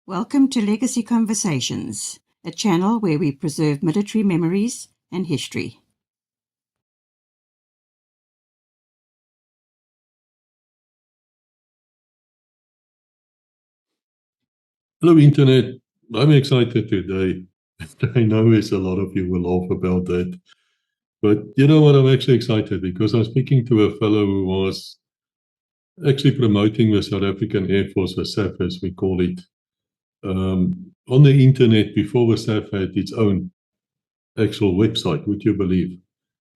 Welcome to Legacy Conversations, a channel where we preserve military memories and history. Hello, Internet. I'm excited today. I know there's a lot of you will laugh about that. But you know what? I'm actually excited because I'm speaking to a fellow who was actually promoting the South African Air Force, the SAAF as we call it, on the Internet before the SAAF had its own actual website, would you believe?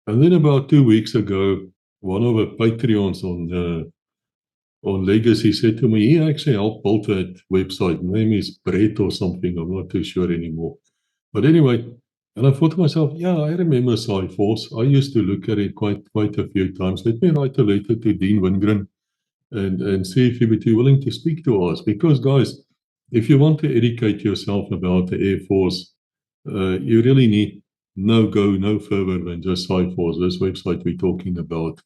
And then about 2 weeks ago, one of the Patreons on Legacy said to me, he actually helped build that website. His name is Brett or something. I'm not too sure anymore. But anyway, and I thought to myself, yeah, I remember Force. I used to look at it quite a few times. Let me write a letter to Dean Wingrin and see if he would be willing to speak to us. Because, guys, if you want to educate yourself about the Air Force, you really need no further than just Force, this website we're talking about.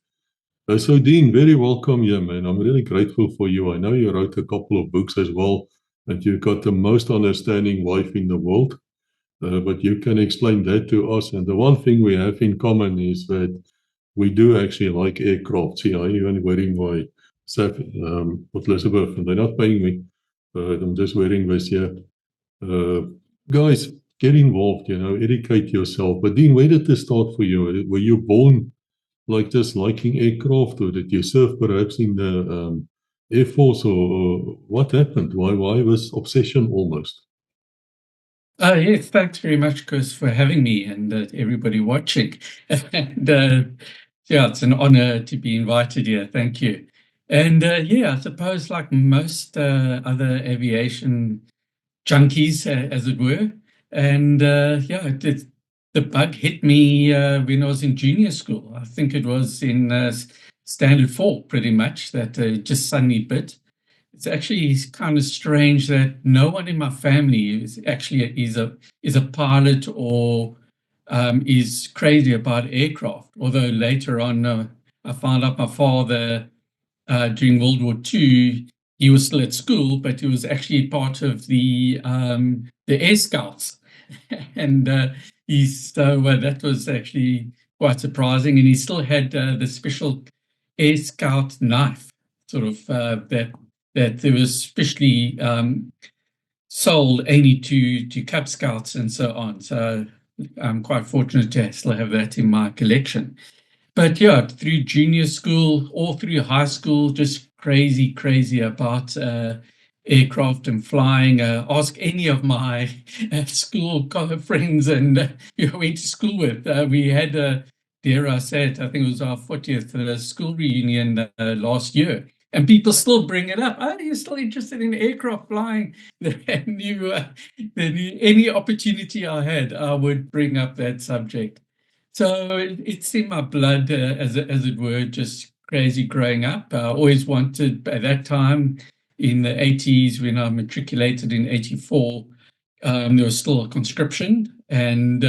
So, Dean, very welcome here, man. I'm really grateful for you. I know you wrote a couple of books as well, and you've got the most understanding wife in the world. But you can explain that to us. And the one thing we have in common is that we do actually like aircraft. See, I'm even wearing my SAF with Elizabeth, and they're not paying me. I'm just wearing this here. Uh, Guys, get involved, educate yourself. But Dean, where did this start for you? Were you born like this, liking aircraft, or did you serve perhaps in the Air Force, or what happened? Why this obsession almost? Yes, thanks very much, Koos, for having me and everybody watching. And yeah, it's an honor to be invited here. Thank you. And yeah, I suppose like most other aviation junkies, as it were. And yeah, the bug hit me when I was in junior school. I think it was in Standard 4, pretty much, that just suddenly bit. It's actually kind of strange that no one in my family is a pilot or is crazy about aircraft. Although later on, I found out my father during World War II, he was still at school, but he was actually part of the Air Scouts, and that was actually quite surprising. And he still had the special Air Scout knife, sort of that there was specially sold only to Cub Scouts and so on. So I'm quite fortunate to still have that in my collection. But yeah, through junior school, all through high school, just crazy about aircraft and flying. Ask any of my school friends and who I went to school with. We had, dare I say it, I think it was our 40th school reunion last year. And people still bring it up. Oh, you're still interested in aircraft flying? Any opportunity I had, I would bring up that subject. So it's in my blood, as it were, just crazy growing up. I always wanted, at that time in the 80s, when I matriculated in 84, there was still a conscription. And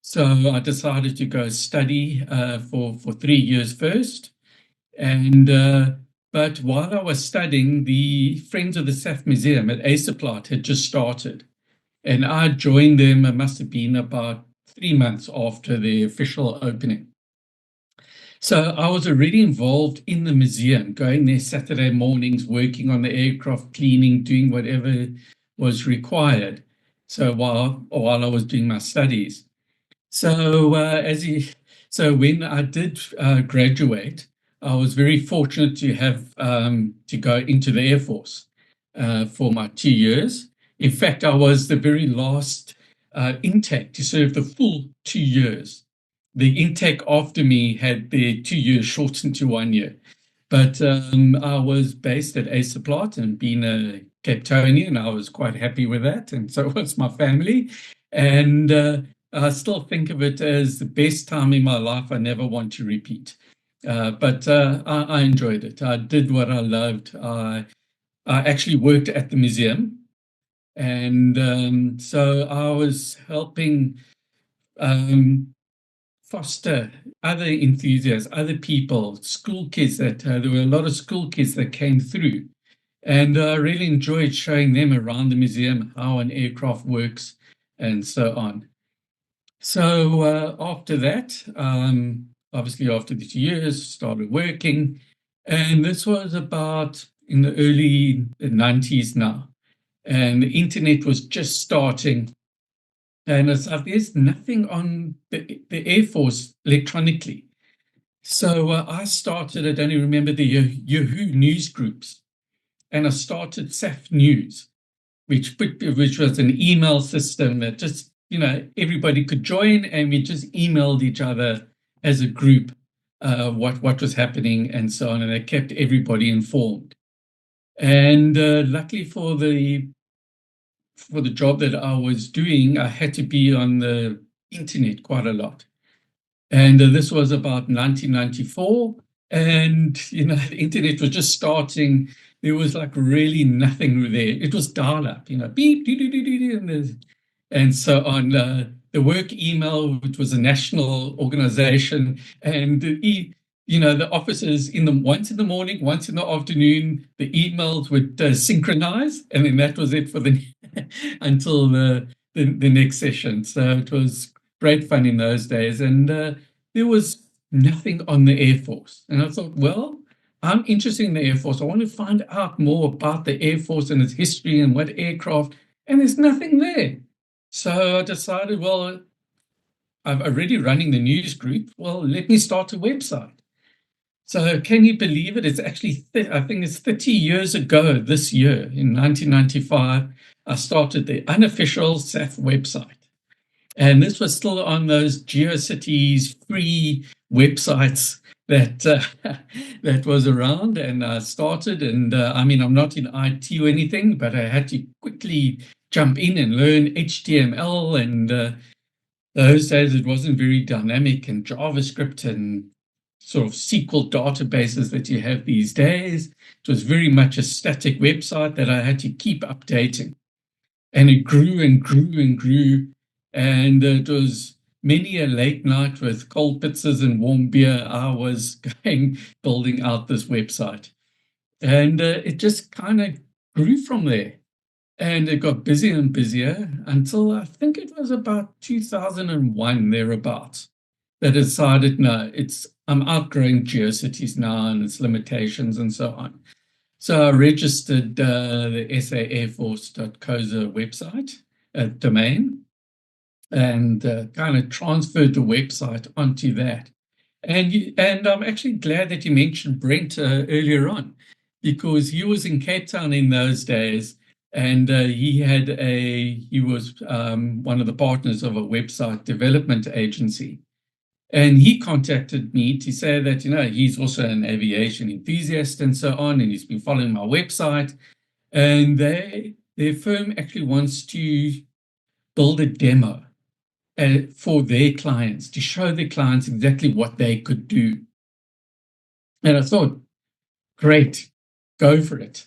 so I decided to go study for 3 years first. And but while I was studying, the Friends of the SAAF Museum at Acerplat had just started. And I joined them, it must have been about 3 months after the official opening. So I was already involved in the museum, going there Saturday mornings, working on the aircraft, cleaning, doing whatever was required. So while I was doing my studies. So when I did graduate, I was very fortunate to have to go into the Air Force for my 2 years. In fact, I was the very last intake to serve the full 2 years. The intake after me had their 2 years shortened to 1 year. But I was based at Acerplat, and being a Cape Townian, I was quite happy with that, and so was my family. And I still think of it as the best time in my life I never want to repeat. But I enjoyed it. I did what I loved. I actually worked at the museum, and so I was helping foster other enthusiasts, other people, school kids there were a lot of school kids that came through. And I really enjoyed showing them around the museum how an aircraft works and so on. So after that, obviously after the 2 years, started working. And this was about in the early 90s now. And the internet was just starting. And it's like there's nothing on the Air Force electronically. So I started, I don't even remember the Yahoo news groups. And I started SAAF News, which was an email system that just, everybody could join, and we just emailed each other as a group what was happening and so on, and it kept everybody informed. And luckily for the job that I was doing, I had to be on the internet quite a lot. And this was about 1994. And, the internet was just starting. There was like really nothing there. It was dial-up, beep, doo, doo, doo, doo, doo, and so on. The work email, which was a national organization, and the officers once in the morning, once in the afternoon, the emails would synchronize, and then that was it for the until the next session. So it was great fun in those days, and there was nothing on the Air Force. And I thought, well, I'm interested in the Air Force. I want to find out more about the Air Force and its history and what aircraft, and there's nothing there. So I decided, well, I'm already running the news group. Well, let me start a website. So can you believe it? It's actually, I think it's 30 years ago this year, in 1995, I started the unofficial SAAF website. And this was still on those GeoCities free websites that that was around, and I started. And I'm not in IT or anything, but I had to quickly jump in and learn HTML. And those days it wasn't very dynamic, and JavaScript and sort of SQL databases that you have these days. It was very much a static website that I had to keep updating. And it grew and grew and grew. And it was many a late night with cold pizzas and warm beer. I was building out this website. And it just kind of grew from there. And it got busier and busier until I think it was about 2001, thereabouts, that I decided, no, I'm outgrowing GeoCities now and its limitations and so on. So I registered the SAAForce.coza website domain, and kind of transferred the website onto that. And I'm actually glad that you mentioned Brent earlier on, because he was in Cape Town in those days, and he was one of the partners of a website development agency. And he contacted me to say that, he's also an aviation enthusiast and so on, and he's been following my website. And their firm actually wants to build a demo for their clients, to show their clients exactly what they could do. And I thought, great, go for it.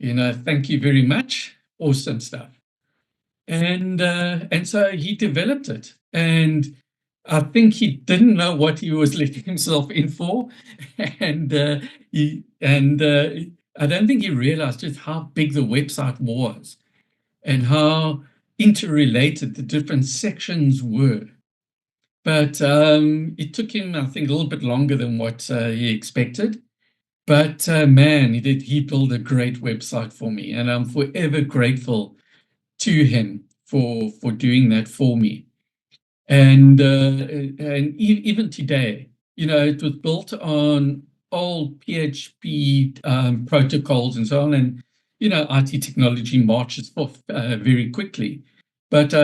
Thank you very much. Awesome stuff. And so he developed it. And I think he didn't know what he was letting himself in for. And I don't think he realized just how big the website was and how interrelated the different sections were. But it took him, I think, a little bit longer than what he expected. But man, he built a great website for me, and I'm forever grateful to him for doing that for me. And even today, it was built on old PHP protocols and so on, and IT technology marches forth very quickly. But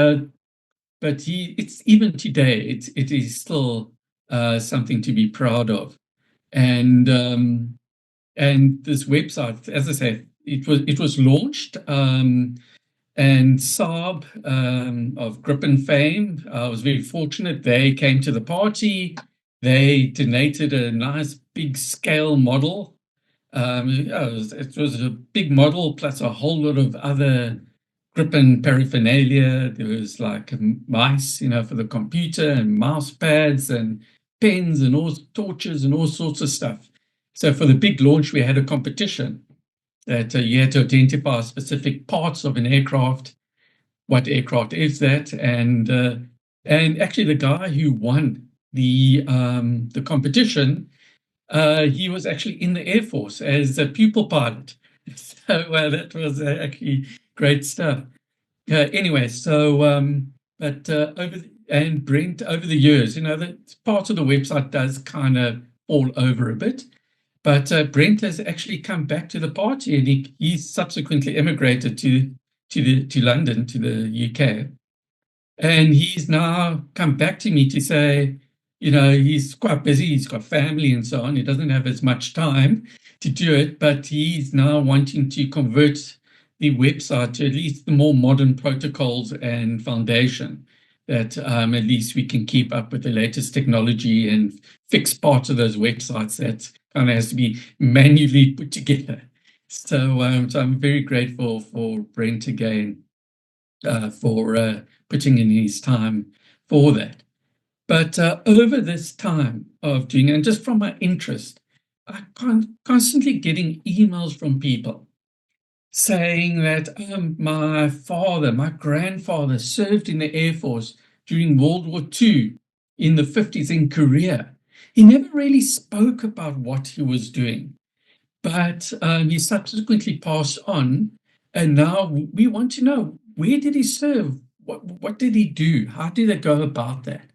it's even today, it is still something to be proud of. And this website, as I said, it was launched, and Saab of Gripen fame, I was very fortunate. They came to the party. They donated a nice big scale model. It was a big model plus a whole lot of other Gripen paraphernalia. There was like mice, for the computer, and mouse pads and pens and all torches and all sorts of stuff. So for the big launch, we had a competition. that you had to identify specific parts of an aircraft. What aircraft is that? And actually, the guy who won the competition, he was actually in the Air Force as a pupil pilot. So that was actually great stuff. Anyway, so Brent, over the years, the part of the website does kind of fall over a bit, but Brent has actually come back to the party, and he subsequently emigrated to London, to the UK, and he's now come back to me to say, he's quite busy, he's got family and so on, he doesn't have as much time to do it, but he's now wanting to convert the website to at least the more modern protocols and foundation, that at least we can keep up with the latest technology and fix parts of those websites that kind of has to be manually put together. So I'm very grateful for Brent again for putting in his time for that. But over this time of doing, and just from my interest, I'm constantly getting emails from people saying that my grandfather served in the Air Force during World War II in the 50s in Korea. He never really spoke about what he was doing, but he subsequently passed on, and now we want to know, where did he serve? What did he do? How did they go about that?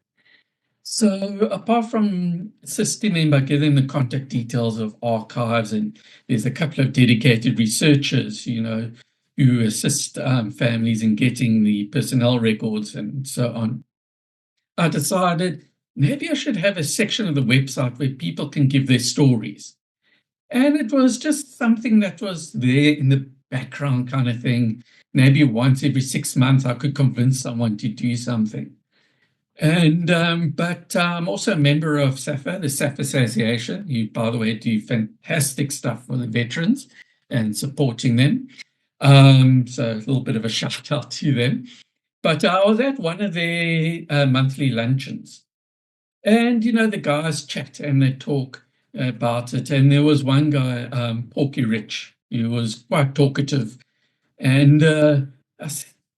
So apart from assisting them by giving the contact details of archives, and there's a couple of dedicated researchers, who assist families in getting the personnel records and so on, I decided maybe I should have a section of the website where people can give their stories. And it was just something that was there in the background kind of thing. Maybe once every 6 months, I could convince someone to do something. And but I'm also a member of SAAF, the SAAF Association, who, by the way, do fantastic stuff for the veterans and supporting them. So a little bit of a shout out to them. But I was at one of their monthly luncheons, and the guys chat and they talk about it. And there was one guy, Porky Rich, who was quite talkative, and I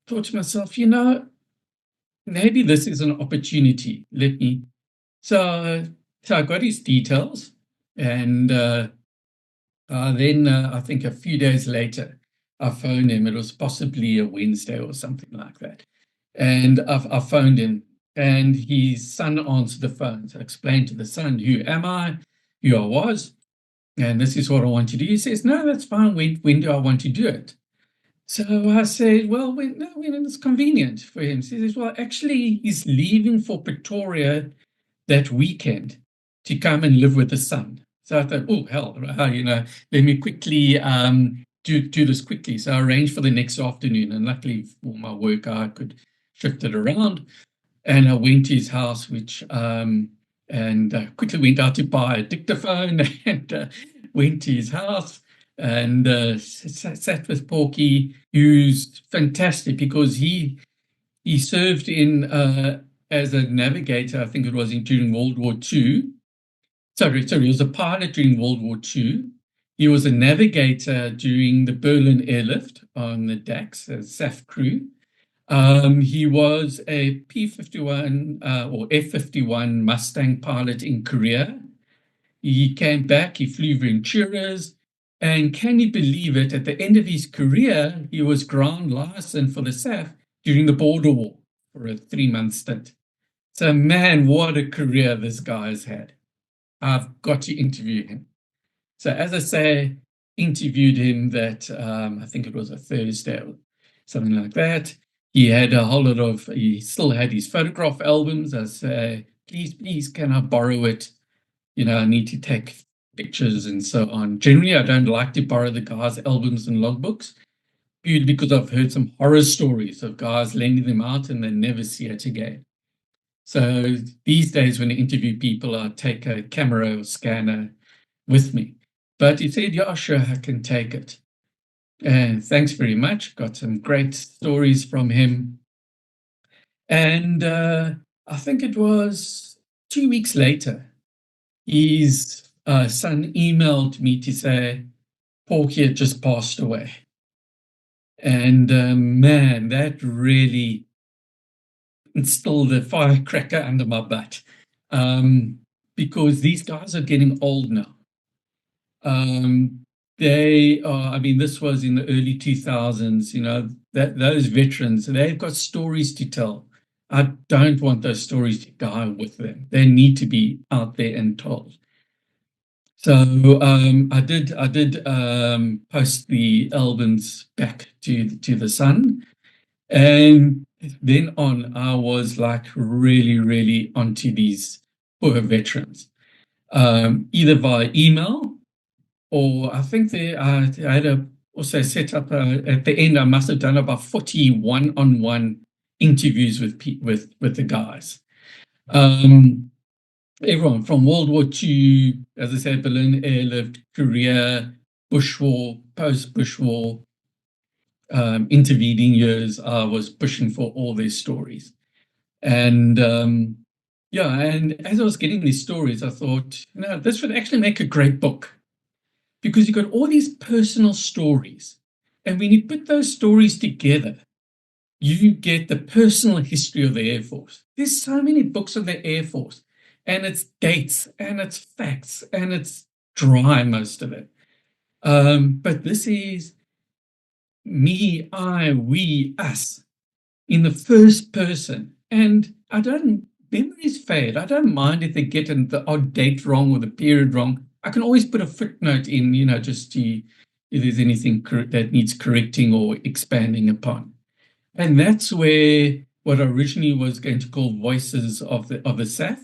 thought to myself, maybe this is an opportunity. So I got his details, and then I think a few days later, I phoned him. It was possibly a Wednesday or something like that. And I phoned him, and his son answered the phone. So I explained to the son, who am I, who I was, and this is what I want to do. He says, no, that's fine. When do I want to do it? So I said, well, when it's convenient for him. So he says, well, actually, he's leaving for Pretoria that weekend to come and live with the son. So I thought, oh, hell, let me quickly do this quickly. So I arranged for the next afternoon, and luckily for my work, I could shift it around. And I went to his house, and quickly went out to buy a dictaphone and went to his house and sat with Porky, who's fantastic because he served in as a navigator. I think it was during World War II. Sorry, he was a pilot during World War II. He was a navigator during the Berlin airlift on the DAX, as SAAF crew. He was a P-51 or F-51 Mustang pilot in Korea. He came back, he flew Venturas, and can you believe it, at the end of his career, he was ground license for the SAAF during the border war for a 3-month stint. So, man, what a career this guy's had. I've got to interview him. So, as I say, interviewed him that, I think it was a Thursday or something like that. He had he still had his photograph albums. I say, please, can I borrow it? I need to take pictures and so on. Generally, I don't like to borrow the guys' albums and logbooks, purely because I've heard some horror stories of guys lending them out and they never see it again. So these days, when I interview people, I take a camera or scanner with me. But he said, yeah, sure, I can take it. And thanks very much. Got some great stories from him. And I think it was 2 weeks later, his son emailed me to say, Porky had just passed away. And man, that really instilled a firecracker under my butt, because these guys are getting old now. They are, I mean, this was in the early 2000s, you know, that those veterans, they've got stories to tell. I don't want those stories to die with them. They need to be out there and told. So I did post the albums back to the Sun, and then on I was like really onto these poor veterans, either via email, or I think I had also set up at the end. I must have done about 40 one-on-one interviews with the guys. Everyone from World War II, as I said, Berlin airlift, Korea, Bush War, post-Bush War, intervening years. I was pushing for all their stories. And yeah, and as I was getting these stories, I thought, you know, this would actually make a great book, because you've got all these personal stories. And when you put those stories together, you get the personal history of the Air Force. There's so many books on the Air Force, and it's dates, and it's facts, and it's dry, most of it. But this is me, I, we, us, in the first person. And memories fade. I don't mind if they get the odd date wrong or the period wrong. I can always put a footnote in, you know, just to, if there's anything that needs correcting or expanding upon. And that's where what I originally was going to call Voices of the SAAF,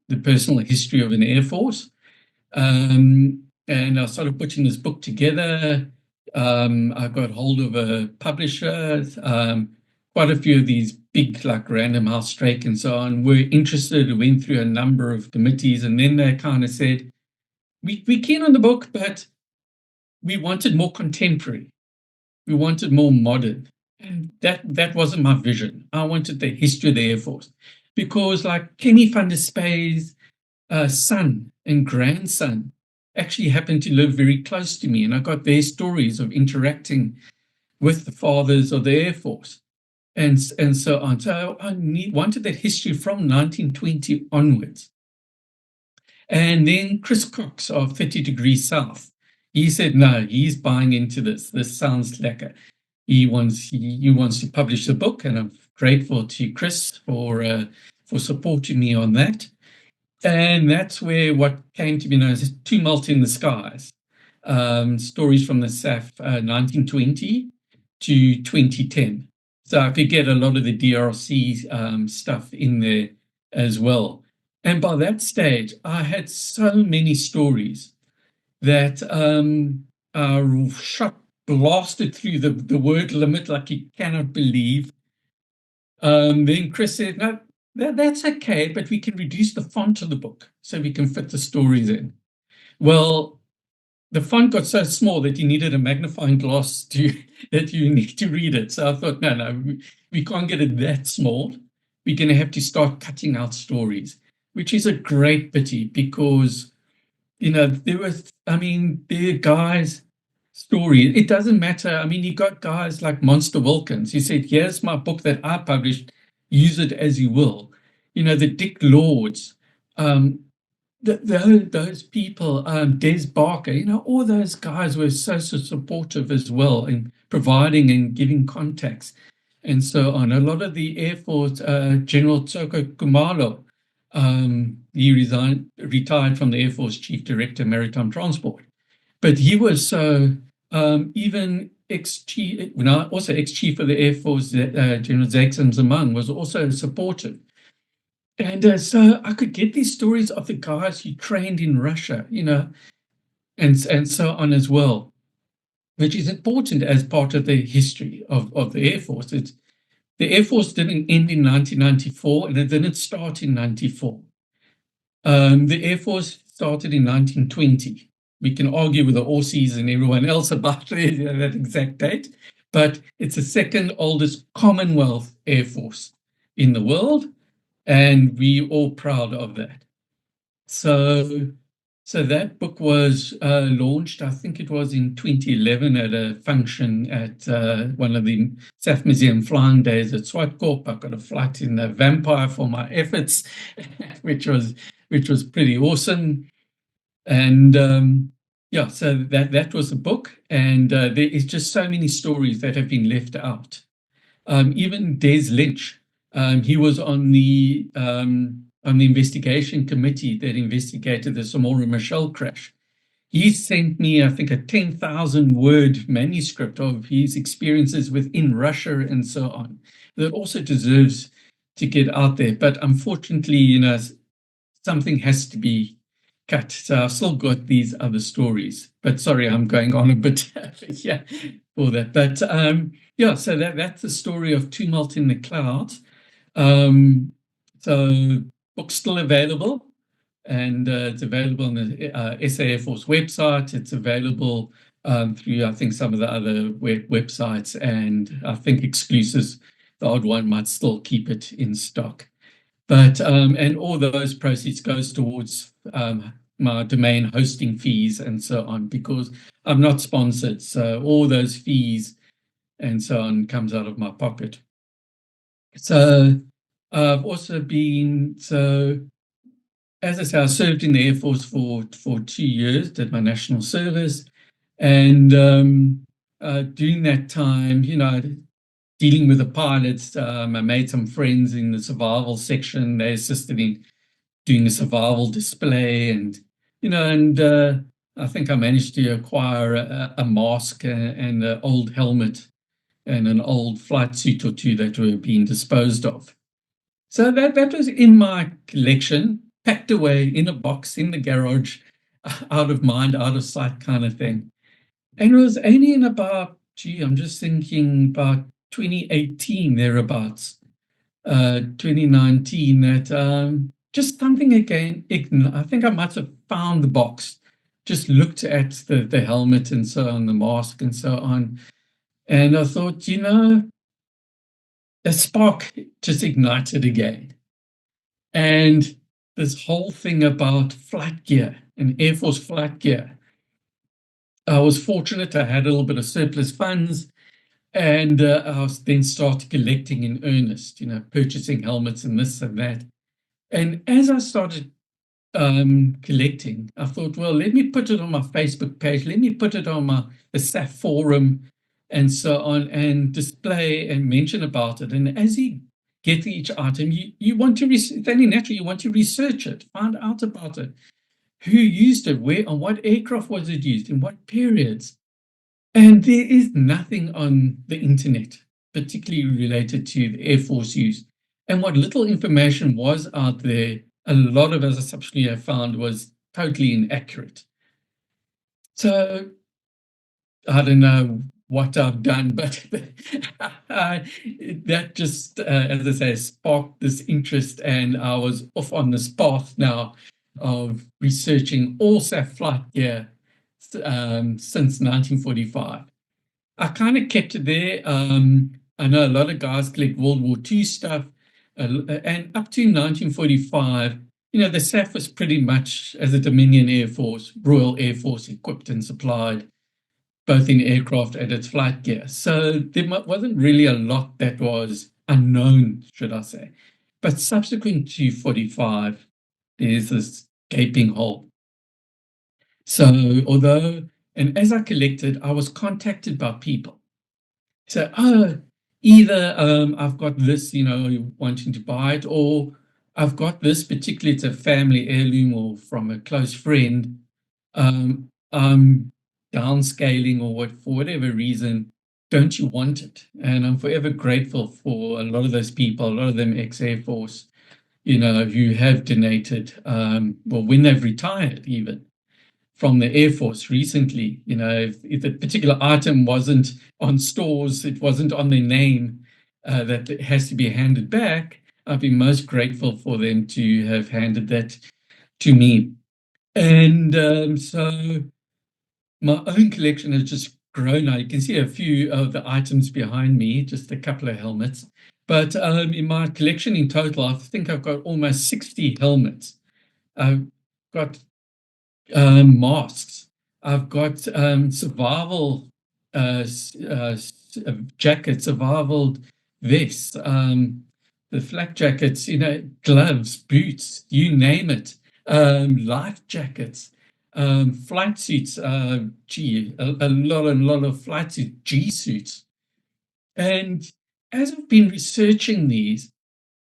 the personal history of an Air Force. And I started putting this book together. I got hold of a publisher. Quite a few of these big, like Random House, Strake, and so on, were interested. Went through a number of committees, and then they kind of said, we're keen on the book, but we wanted more contemporary. We wanted more modern. And that wasn't my vision. I wanted the history of the Air Force, because like Kenny van der Spey's son and grandson actually happened to live very close to me, and I got their stories of interacting with the fathers of the Air Force, and so on. So I wanted that history from 1920 onwards. And then Chris Cox of 30 Degrees South, he said, no, he's buying into this. This sounds like he wants to publish the book, and I'm grateful to Chris for supporting me on that. And that's where what came to be known as Tumult in the Skies, stories from the SAAF 1920 to 2010. So I could get a lot of the DRC stuff in there as well. And by that stage, I had so many stories that blasted through the word limit like you cannot believe. Then Chris said, no, that's okay, but we can reduce the font of the book so we can fit the stories in. Well, the font got so small that you needed a magnifying glass that you need to read it. So I thought, no, we can't get it that small. We're going to have to start cutting out stories, which is a great pity, because, you know, there are guys' stories. It doesn't matter. I mean, you got guys like Monster Wilkins. He said, here's my book that I published. Use it as you will. You know, the Dick Lords, those people, Des Barker, you know, all those guys were so supportive as well in providing and giving contacts and so on. A lot of the Air Force, General Tsoko Kumalo, he retired from the Air Force Chief Director, Maritime Transport. But he was so, even ex-chief, also ex-chief of the Air Force, General Zagson Zamang, was also supportive. And so I could get these stories of the guys who trained in Russia, you know, and so on as well, which is important as part of the history of the Air Force. The Air Force didn't end in 1994, and it didn't start in 94. The Air Force started in 1920. We can argue with the Aussies and everyone else about that exact date, but it's the second oldest Commonwealth Air Force in the world, and we're all proud of that. So So that book was launched, I think it was in 2011 at a function at one of the SAAF Museum Flying Days at Swartkorp. I got a flight in the Vampire for my efforts, which was pretty awesome. And yeah, so that was the book. And there is just so many stories that have been left out. Even Des Lynch, he was on the investigation committee that investigated the Samora Machel crash. He sent me, I think, a 10,000-word manuscript of his experiences within Russia and so on. That also deserves to get out there. But unfortunately, something has to be cut. So I've still got these other stories. But sorry, I'm going on a bit yeah, for that. But yeah, so that's the story of Tumult in the Clouds. So book's still available, and it's available on the SAAF Force website. It's available through, I think, some of the other websites, and I think Exclusives, the odd one, might still keep it in stock. But and all those proceeds goes towards my domain hosting fees and so on, because I'm not sponsored. So all those fees and so on comes out of my pocket. So I've also been, as I say, I served in the Air Force for 2 years, did my national service. And during that time, dealing with the pilots, I made some friends in the survival section. They assisted in doing a survival display, and I think I managed to acquire a mask and an old helmet and an old flight suit or two that were being disposed of. So that was in my collection, packed away in a box in the garage, out of mind, out of sight kind of thing. And it was only in about, I'm just thinking about 2018, thereabouts, 2019, that just something again, I think I might have found the box, just looked at the helmet and so on, the mask and so on. And I thought, a spark just ignited again. And this whole thing about flight gear and Air Force flight gear, I was fortunate. I had a little bit of surplus funds, and I was then started collecting in earnest, purchasing helmets and this and that. And as I started collecting, I thought, well, let me put it on my Facebook page, let me put it on the SAAF forum and so on, and display and mention about it. And as you get each item, you want to, very naturally, you want to research it, find out about it. Who used it? Where, on what aircraft was it used? In what periods? And there is nothing on the internet, particularly related to the Air Force use. And what little information was out there, a lot of, as I subsequently have found, was totally inaccurate. So I don't know what I've done, but that just, as I say, sparked this interest, and I was off on this path now of researching all SAAF flight gear since 1945. I kind of kept it there. I know a lot of guys collect World War II stuff, and up to 1945, the SAAF was pretty much, as a Dominion Air Force, Royal Air Force, equipped and supplied, both in aircraft and its flight gear. So there wasn't really a lot that was unknown, should I say. But subsequent to 45, there's this gaping hole. So and as I collected, I was contacted by people. So, either I've got this, wanting to buy it, or I've got this, particularly it's a family heirloom or from a close friend. I'm downscaling or for whatever reason, don't you want it? And I'm forever grateful for a lot of those people, a lot of them ex-Air Force, who have donated, when they've retired even from the Air Force recently, if a particular item wasn't on stores, it wasn't on their name, that it has to be handed back, I'd be most grateful for them to have handed that to me. And so my own collection has just grown now. You can see a few of the items behind me, just a couple of helmets. But in my collection in total, I think I've got almost 60 helmets. I've got masks. I've got survival jackets, survival vests, the flak jackets, gloves, boots, you name it, life jackets, flight suits, a lot of flight suits, G suits. And as I've been researching these,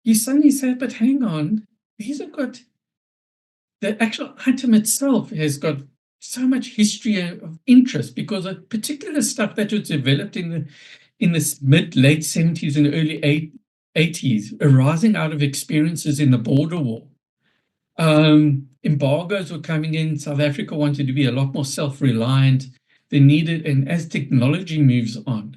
you suddenly say, but hang on, these have got, the actual item itself has got so much history of interest because of particular stuff that was developed in the mid-late 70s and early 80s, arising out of experiences in the border war. Embargoes were coming in. South Africa wanted to be a lot more self-reliant. They needed, and as technology moves on.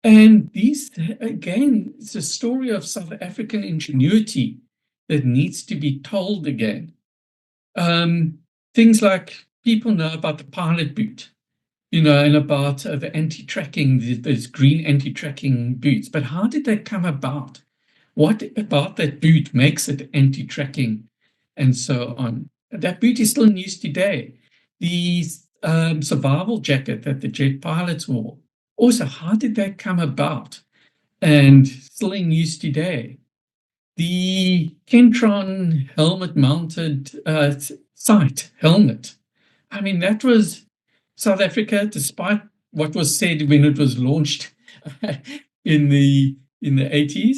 And these, again, it's a story of South African ingenuity that needs to be told again. Things like people know about the pilot boot, and about the anti-tracking, those green anti-tracking boots. But how did that come about? What about that boot makes it anti-tracking and so on? That boot is still in use today. The survival jacket that the jet pilots wore, also, how did that come about and still in use today? The Kentron helmet-mounted sight helmet. I mean, that was South Africa, despite what was said when it was launched in the 80s.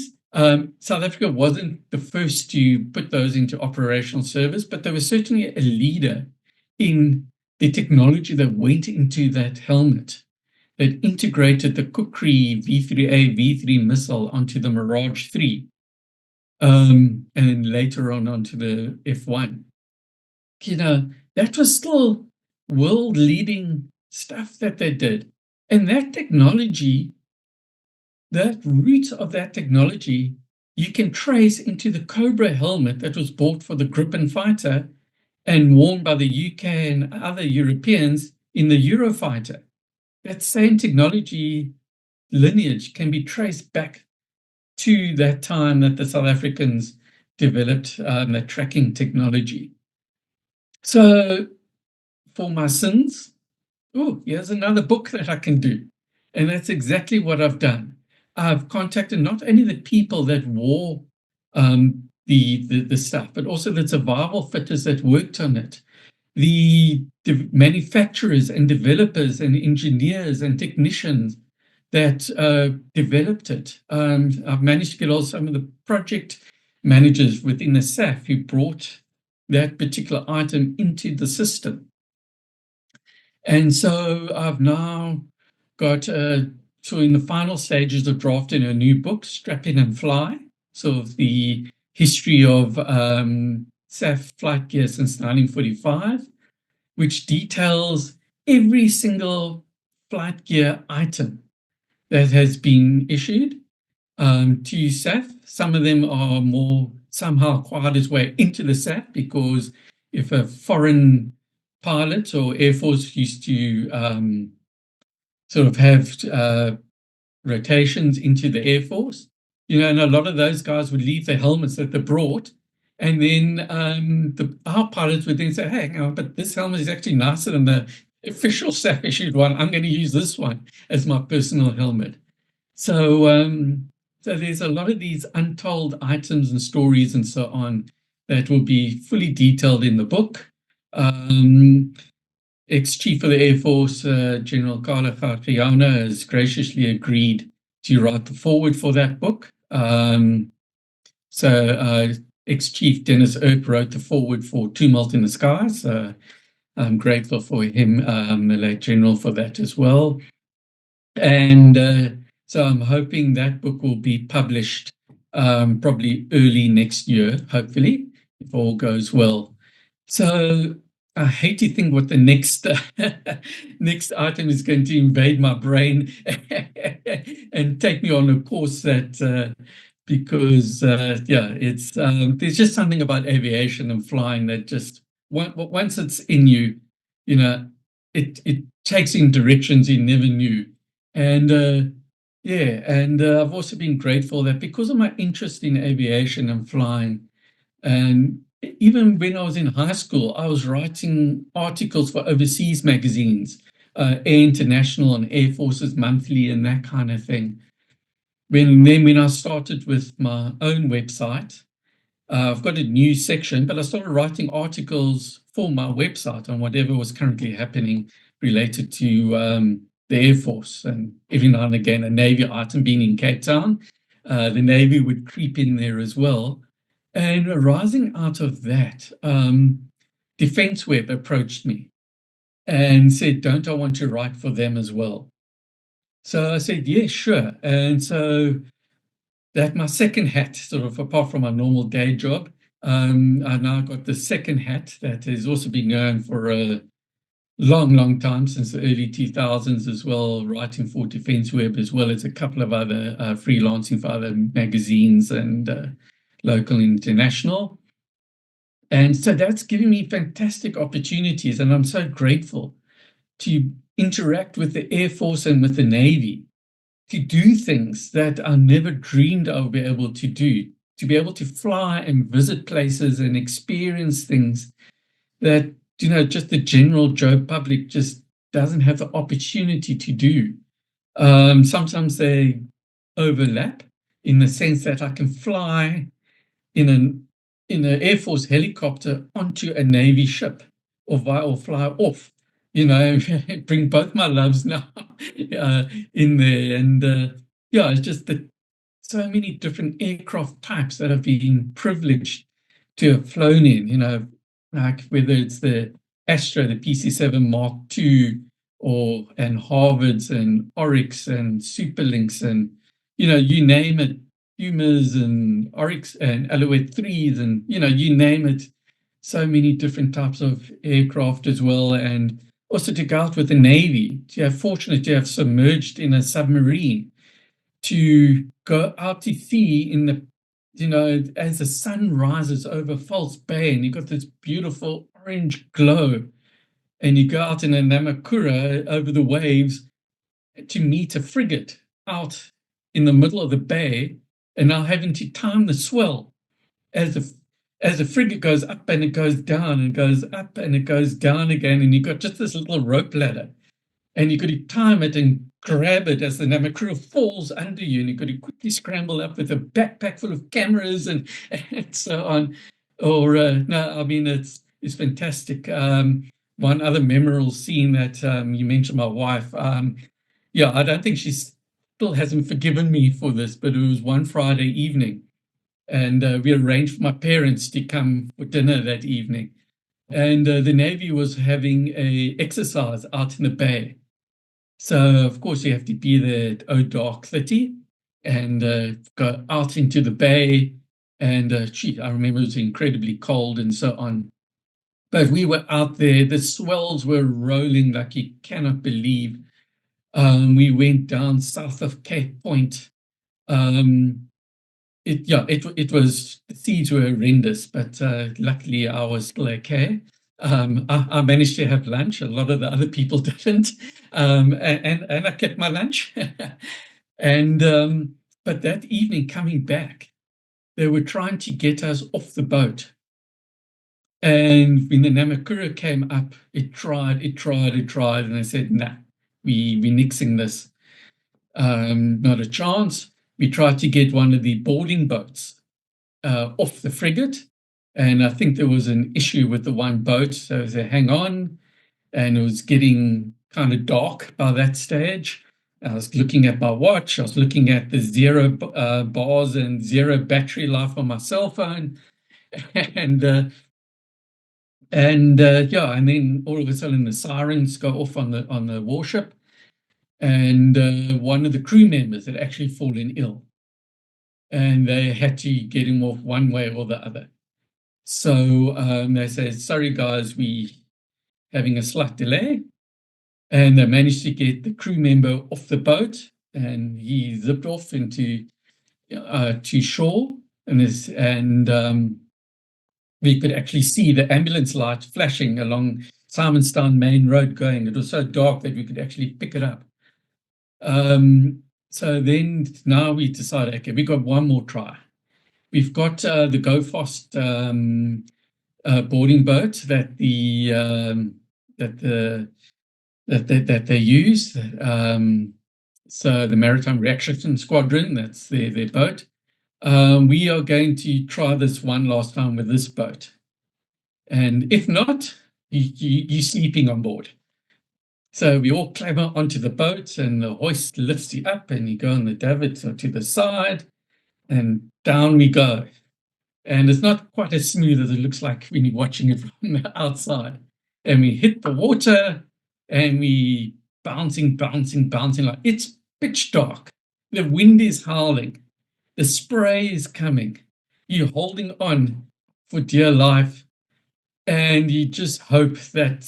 South Africa wasn't the first to put those into operational service, but they were certainly a leader in the technology that went into that helmet, that integrated the Kukri V3A, V3 missile onto the Mirage 3, and then later on onto the F1. That was still world-leading stuff that they did. And that technology, that root of that technology, you can trace into the Cobra helmet that was bought for the Gripen fighter and worn by the UK and other Europeans in the Eurofighter. That same technology lineage can be traced back to that time that the South Africans developed that tracking technology. So for my sins, here's another book that I can do. And that's exactly what I've done. I've contacted not only the people that wore the stuff, but also the survival fitters that worked on it, the manufacturers and developers and engineers and technicians that developed it. I've managed to get also some of the project managers within the SAAF who brought that particular item into the system. And so I've now got, so in the final stages of drafting a new book, Strap In and Fly, so the history of SAAF flight gear since 1945, which details every single flight gear item that has been issued to SAAF. Some of them are more somehow acquired its way into the SAAF, because if a foreign pilot or Air Force used to sort of have rotations into the Air Force, and a lot of those guys would leave the helmets that they brought, and then our pilots would then say, hey, hang on, but this helmet is actually nicer than the official SAAF issued one. I'm going to use this one as my personal helmet. So so there's a lot of these untold items and stories and so on that will be fully detailed in the book. Ex-Chief of the Air Force, General Carla Farfiona, has graciously agreed to write the foreword for that book. So Ex-Chief Dennis Earp wrote the foreword for Tumult in the Skies. I'm grateful for him, the late General, for that as well. And so I'm hoping that book will be published probably early next year, hopefully, if all goes well. So I hate to think what the next next item is going to invade my brain and take me on a course that because it's there's just something about aviation and flying that just once it's in you, it takes in directions you never knew. And I've also been grateful that because of my interest in aviation and flying, and even when I was in high school, I was writing articles for overseas magazines, Air International and Air Forces Monthly and that kind of thing. When I started with my own website, I've got a new section, but I started writing articles for my website on whatever was currently happening related to the Air Force. And every now and again, a Navy item, being in Cape Town, the Navy would creep in there as well. And arising out of that, Defence Web approached me and said, don't I want to write for them as well? So I said, yes, sure. And so that my second hat, sort of apart from my normal day job, I now got the second hat that has also been going for a long time, since the early 2000s as well, writing for Defence Web, as well as a couple of other freelancing for other magazines and local and international. And so that's given me fantastic opportunities, and I'm so grateful to interact with the Air Force and with the Navy, to do things that I never dreamed I would be able to do, to be able to fly and visit places and experience things that, just the general Joe public just doesn't have the opportunity to do. Sometimes they overlap in the sense that I can fly in an Air Force helicopter onto a Navy ship, or fly off, bring both my loves now in there. And it's just that so many different aircraft types that I've been privileged to have flown in, like whether it's the Astra, the PC-7 Mark II, and Harvards and Oryx and Superlynx, and you name it, Pumas and Oryx and Alouette 3s, and you name it, so many different types of aircraft as well. And also to go out with the Navy, fortunate to have submerged in a submarine, to go out to sea in the, as the sun rises over False Bay, and you've got this beautiful orange glow, and you go out in a Namakura over the waves to meet a frigate out in the middle of the bay, and now having to time the swell as the frigate goes up and it goes down and goes up and it goes down again, and you've got just this little rope ladder, and you've got to time it and grab it as the Namakura falls under you, and you've got to quickly scramble up with a backpack full of cameras and so on. Or no, I mean, it's fantastic. One other memorable scene that you mentioned, my wife. I don't think she still hasn't forgiven me for this, but it was one Friday evening, and we arranged for my parents to come for dinner that evening. And the Navy was having a exercise out in the bay. So, of course, you have to be there at dark 30 and go out into the bay. And I remember it was incredibly cold and so on. But we were out there, the swells were rolling like you cannot believe. We went down south of Cape Point. It was, the seas were horrendous, but luckily I was still okay. I managed to have lunch. A lot of the other people didn't, and I kept my lunch. And but that evening coming back, they were trying to get us off the boat. And when the Namakura came up, it tried, and I said, "Nah, we're nixing this. Not a chance." We tried to get one of the boarding boats off the frigate, and I think there was an issue with the one boat, so they hang on, and it was getting kind of dark by that stage. I was looking at my watch, I was looking at the zero bars and zero battery life on my cell phone, and then all of a sudden the sirens go off on the warship, and one of the crew members had actually fallen ill, and they had to get him off one way or the other. So they said, "Sorry guys, we having a slight delay," and they managed to get the crew member off the boat, and he zipped off into to shore, and we could actually see the ambulance light flashing along Simonstown Main Road going. It was so dark that we could actually pick it up. So then now we decided, okay, we got one more try. We've got the Go Fast boarding boat that they use. So the Maritime Reaction Squadron, that's their boat. We are going to try this one last time with this boat. And if not, you're sleeping on board. So we all clamber onto the boat and the hoist lifts you up and you go on the davits or to the side and down we go. And it's not quite as smooth as it looks like when you're watching it from the outside. And we hit the water and we bouncing like it's pitch dark. The wind is howling. The spray is coming. You're holding on for dear life. And you just hope that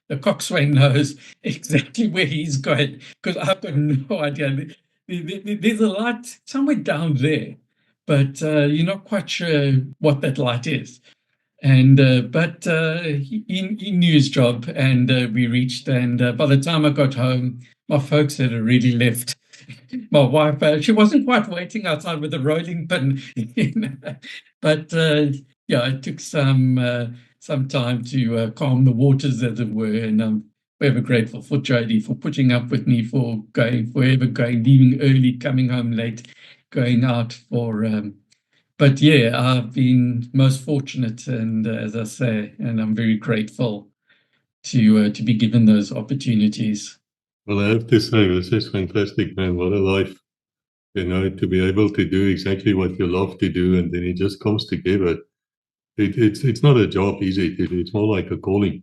the coxswain knows exactly where he's going, because I've got no idea. There's a light somewhere down there, but you're not quite sure what that light is. And but he knew his job, and we reached. And by the time I got home, my folks had already left. My wife, she wasn't quite waiting outside with a rolling pin, but yeah, it took some time to calm the waters, as it were. And I'm forever grateful for Jody for putting up with me, for leaving early, coming home late, going out for. But yeah, I've been most fortunate, and as I say, and I'm very grateful to be given those opportunities. Well, I have to say, this is fantastic, man. What a life, to be able to do exactly what you love to do, and then it just comes together. It's not a job, is it? It's more like a calling.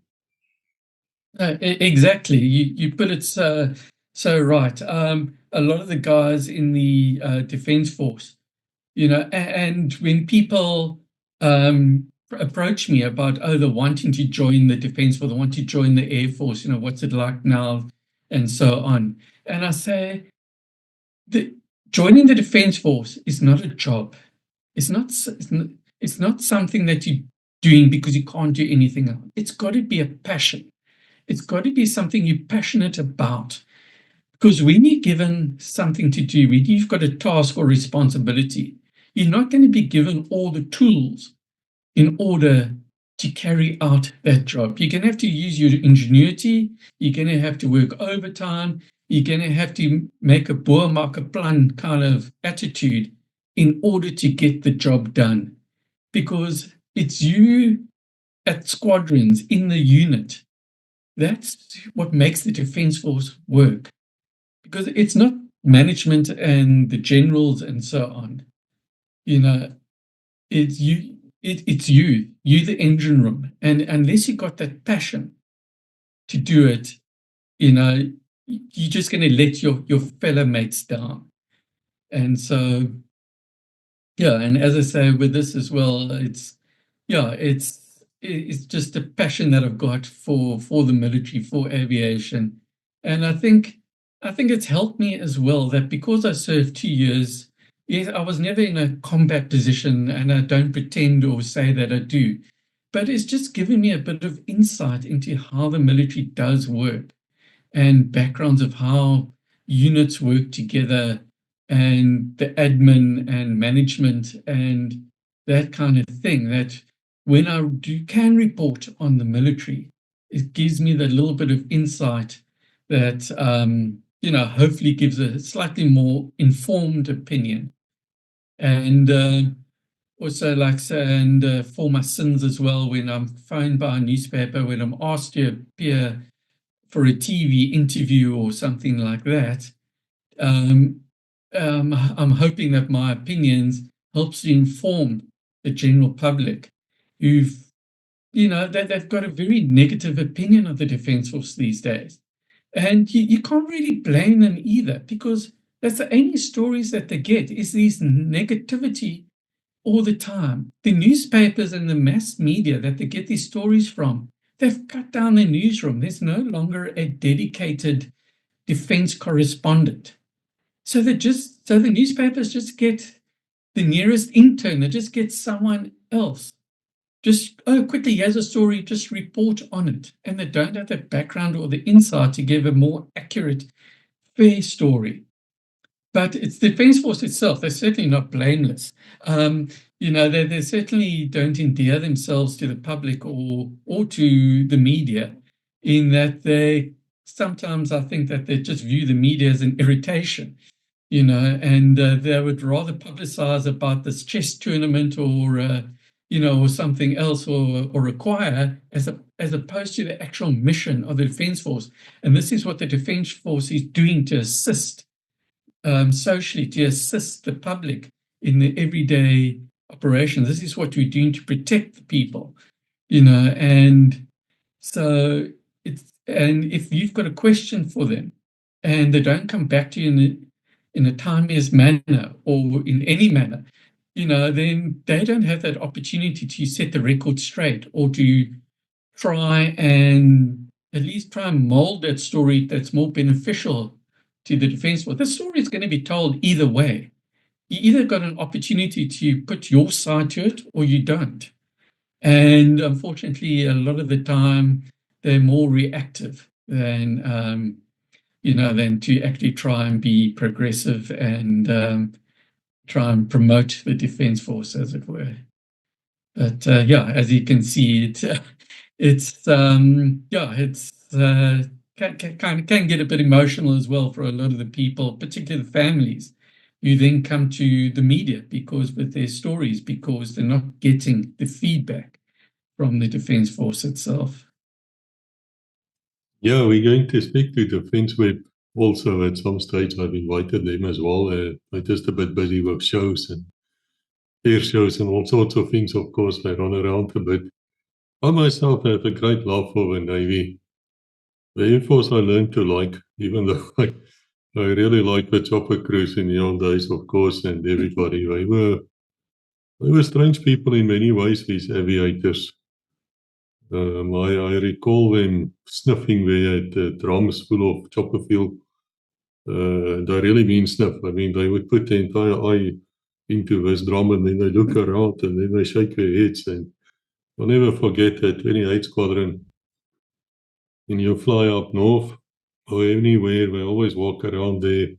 Exactly. You put it so right. A lot of the guys in the Defence Force, and when people approach me about, they're wanting to join the Defence Force, they want to join the Air Force, what's it like now, and so on. And I say, joining the Defence Force is not a job. It's not something that you're doing because you can't do anything else. It's got to be a passion. It's got to be something you're passionate about. Because when you're given something to do, when you've got a task or responsibility, you're not going to be given all the tools in order to carry out that job. You're going to have to use your ingenuity. You're going to have to work overtime. You're going to have to make a boer maak 'n plan kind of attitude in order to get the job done. Because it's you at squadrons in the unit. That's what makes the Defence Force work. Because it's not management and the generals and so on. It's you. It's you, the engine room. And unless you got that passion to do it, you're just going to let your fellow mates down. And so, yeah, and as I say with this as well, it's just a passion that I've got for the military, for aviation. And I think it's helped me as well that because I served 2 years, yes, I was never in a combat position, and I don't pretend or say that I do, but it's just given me a bit of insight into how the military does work and backgrounds of how units work together and the admin and management and that kind of thing, that when I can report on the military, it gives me that little bit of insight that, hopefully gives a slightly more informed opinion. And also, like say, and for my sins as well, when I'm phoned by a newspaper, when I'm asked to appear for a TV interview or something like that, I'm hoping that my opinions helps to inform the general public who've, they've got a very negative opinion of the Defence Force these days. And you can't really blame them either, because that's the only stories that they get is these negativity all the time. The newspapers and the mass media that they get these stories from, they've cut down the newsroom. There's no longer a dedicated defense correspondent. So the newspapers just get the nearest intern. They just get someone else. Just, quickly, here's a story, just report on it. And they don't have the background or the insight to give a more accurate, fair story. But it's the Defence Force itself. They're certainly not blameless. They certainly don't endear themselves to the public or to the media, in that they sometimes, I think, that they just view the media as an irritation, and they would rather publicize about this chess tournament or something else, or require, as opposed to the actual mission of the Defence Force. And this is what the Defence Force is doing to assist socially, to assist the public in the everyday operation. This is what we're doing to protect the people, and so and if you've got a question for them and they don't come back to you in a timeliest manner or in any manner, then they don't have that opportunity to set the record straight, or to try and at least try and mold that story that's more beneficial to the Defence Force. The story is going to be told either way. You either got an opportunity to put your side to it, or you don't. And unfortunately, a lot of the time, they're more reactive than to actually try and be progressive and try and promote the Defence Force, as it were. But as you can see, can get a bit emotional as well for a lot of the people, particularly the families, who then come to the media with their stories, because they're not getting the feedback from the Defence Force itself. Yeah, we're going to speak to Defence Web also at some stage. I've invited them as well. They're just a bit busy with shows and air shows and all sorts of things. Of course, they run around a bit. I myself have a great love for the Navy. The Air Force I learned to like, even though I really liked the chopper crews in the old days, of course, and everybody. They were strange people in many ways, these aviators. I recall them sniffing there at the drums full of chopper fuel. They really mean sniff. I mean, they would put the entire eye into this drum, and then they look around, and then they shake their heads. And I'll never forget that 28 Squadron. When you fly up north or anywhere, they always walk around there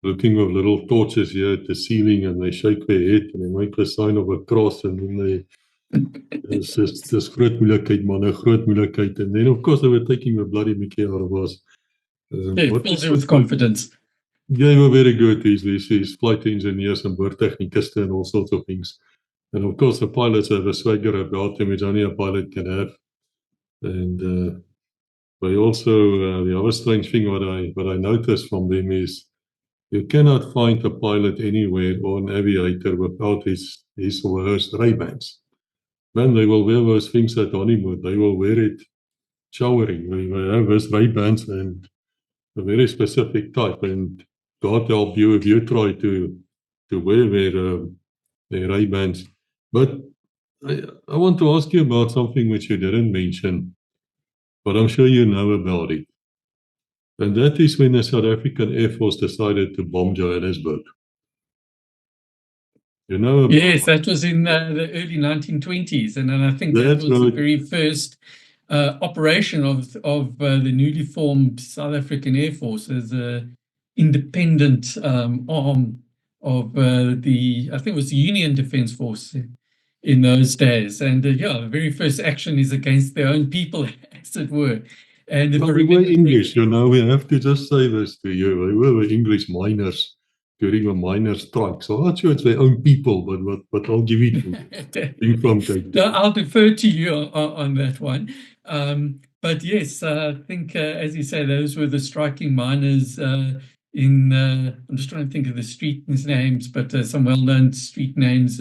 looking with little torches here at the ceiling, and they shake their head and they make the sign of a cross, and then they dis groot moeilikheid, man, 'n groot moeilikheid. And then of course they were taking the bloody Mickey out of us. It fills you with confidence. Yeah, they were very good, these flight engineers and boordtechnicisten and all sorts of things. And of course the pilots have a swagger about them which only a pilot can have. And they also, the other strange thing what I noticed from them is you cannot find a pilot anywhere or an aviator without his or her Ray-Bans. Man, they will wear those things at honeymoon. They will wear it showering. They have those Ray-Bans and a very specific type. And God help you if you try to wear their Ray-Bans. But I want to ask you about something which you didn't mention, but I'm sure you know about it. And that is when the South African Air Force decided to bomb Johannesburg. You know about Yes, that was in the early 1920s, and I think that was the very first operation of the newly formed South African Air Force as an independent arm of I think it was the Union Defence Force in those days. And the very first action is against their own people, as it were. And if well, we were English, we have to just say this to you. We were English miners during a miner strike. So I'm not sure it's their own people, but I'll give it to you. From no, I'll defer to you on that one. But yes, I think, as you say, those were the striking miners I'm just trying to think of the street names, but some well-known street names,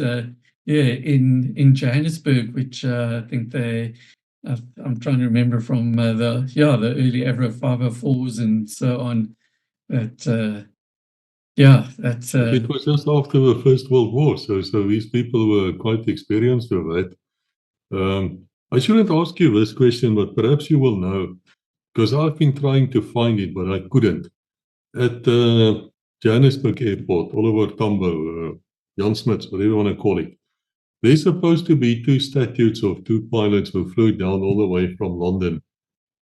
in Johannesburg, which I think I'm trying to remember from the early Avro 504s and so on. But it was just after the First World War, so these people were quite experienced with that. I shouldn't ask you this question, but perhaps you will know, because I've been trying to find it, but I couldn't. At Johannesburg Airport, Oliver Tambo, Jan Smits, whatever you want to call it, there's supposed to be two statues of two pilots who flew down all the way from London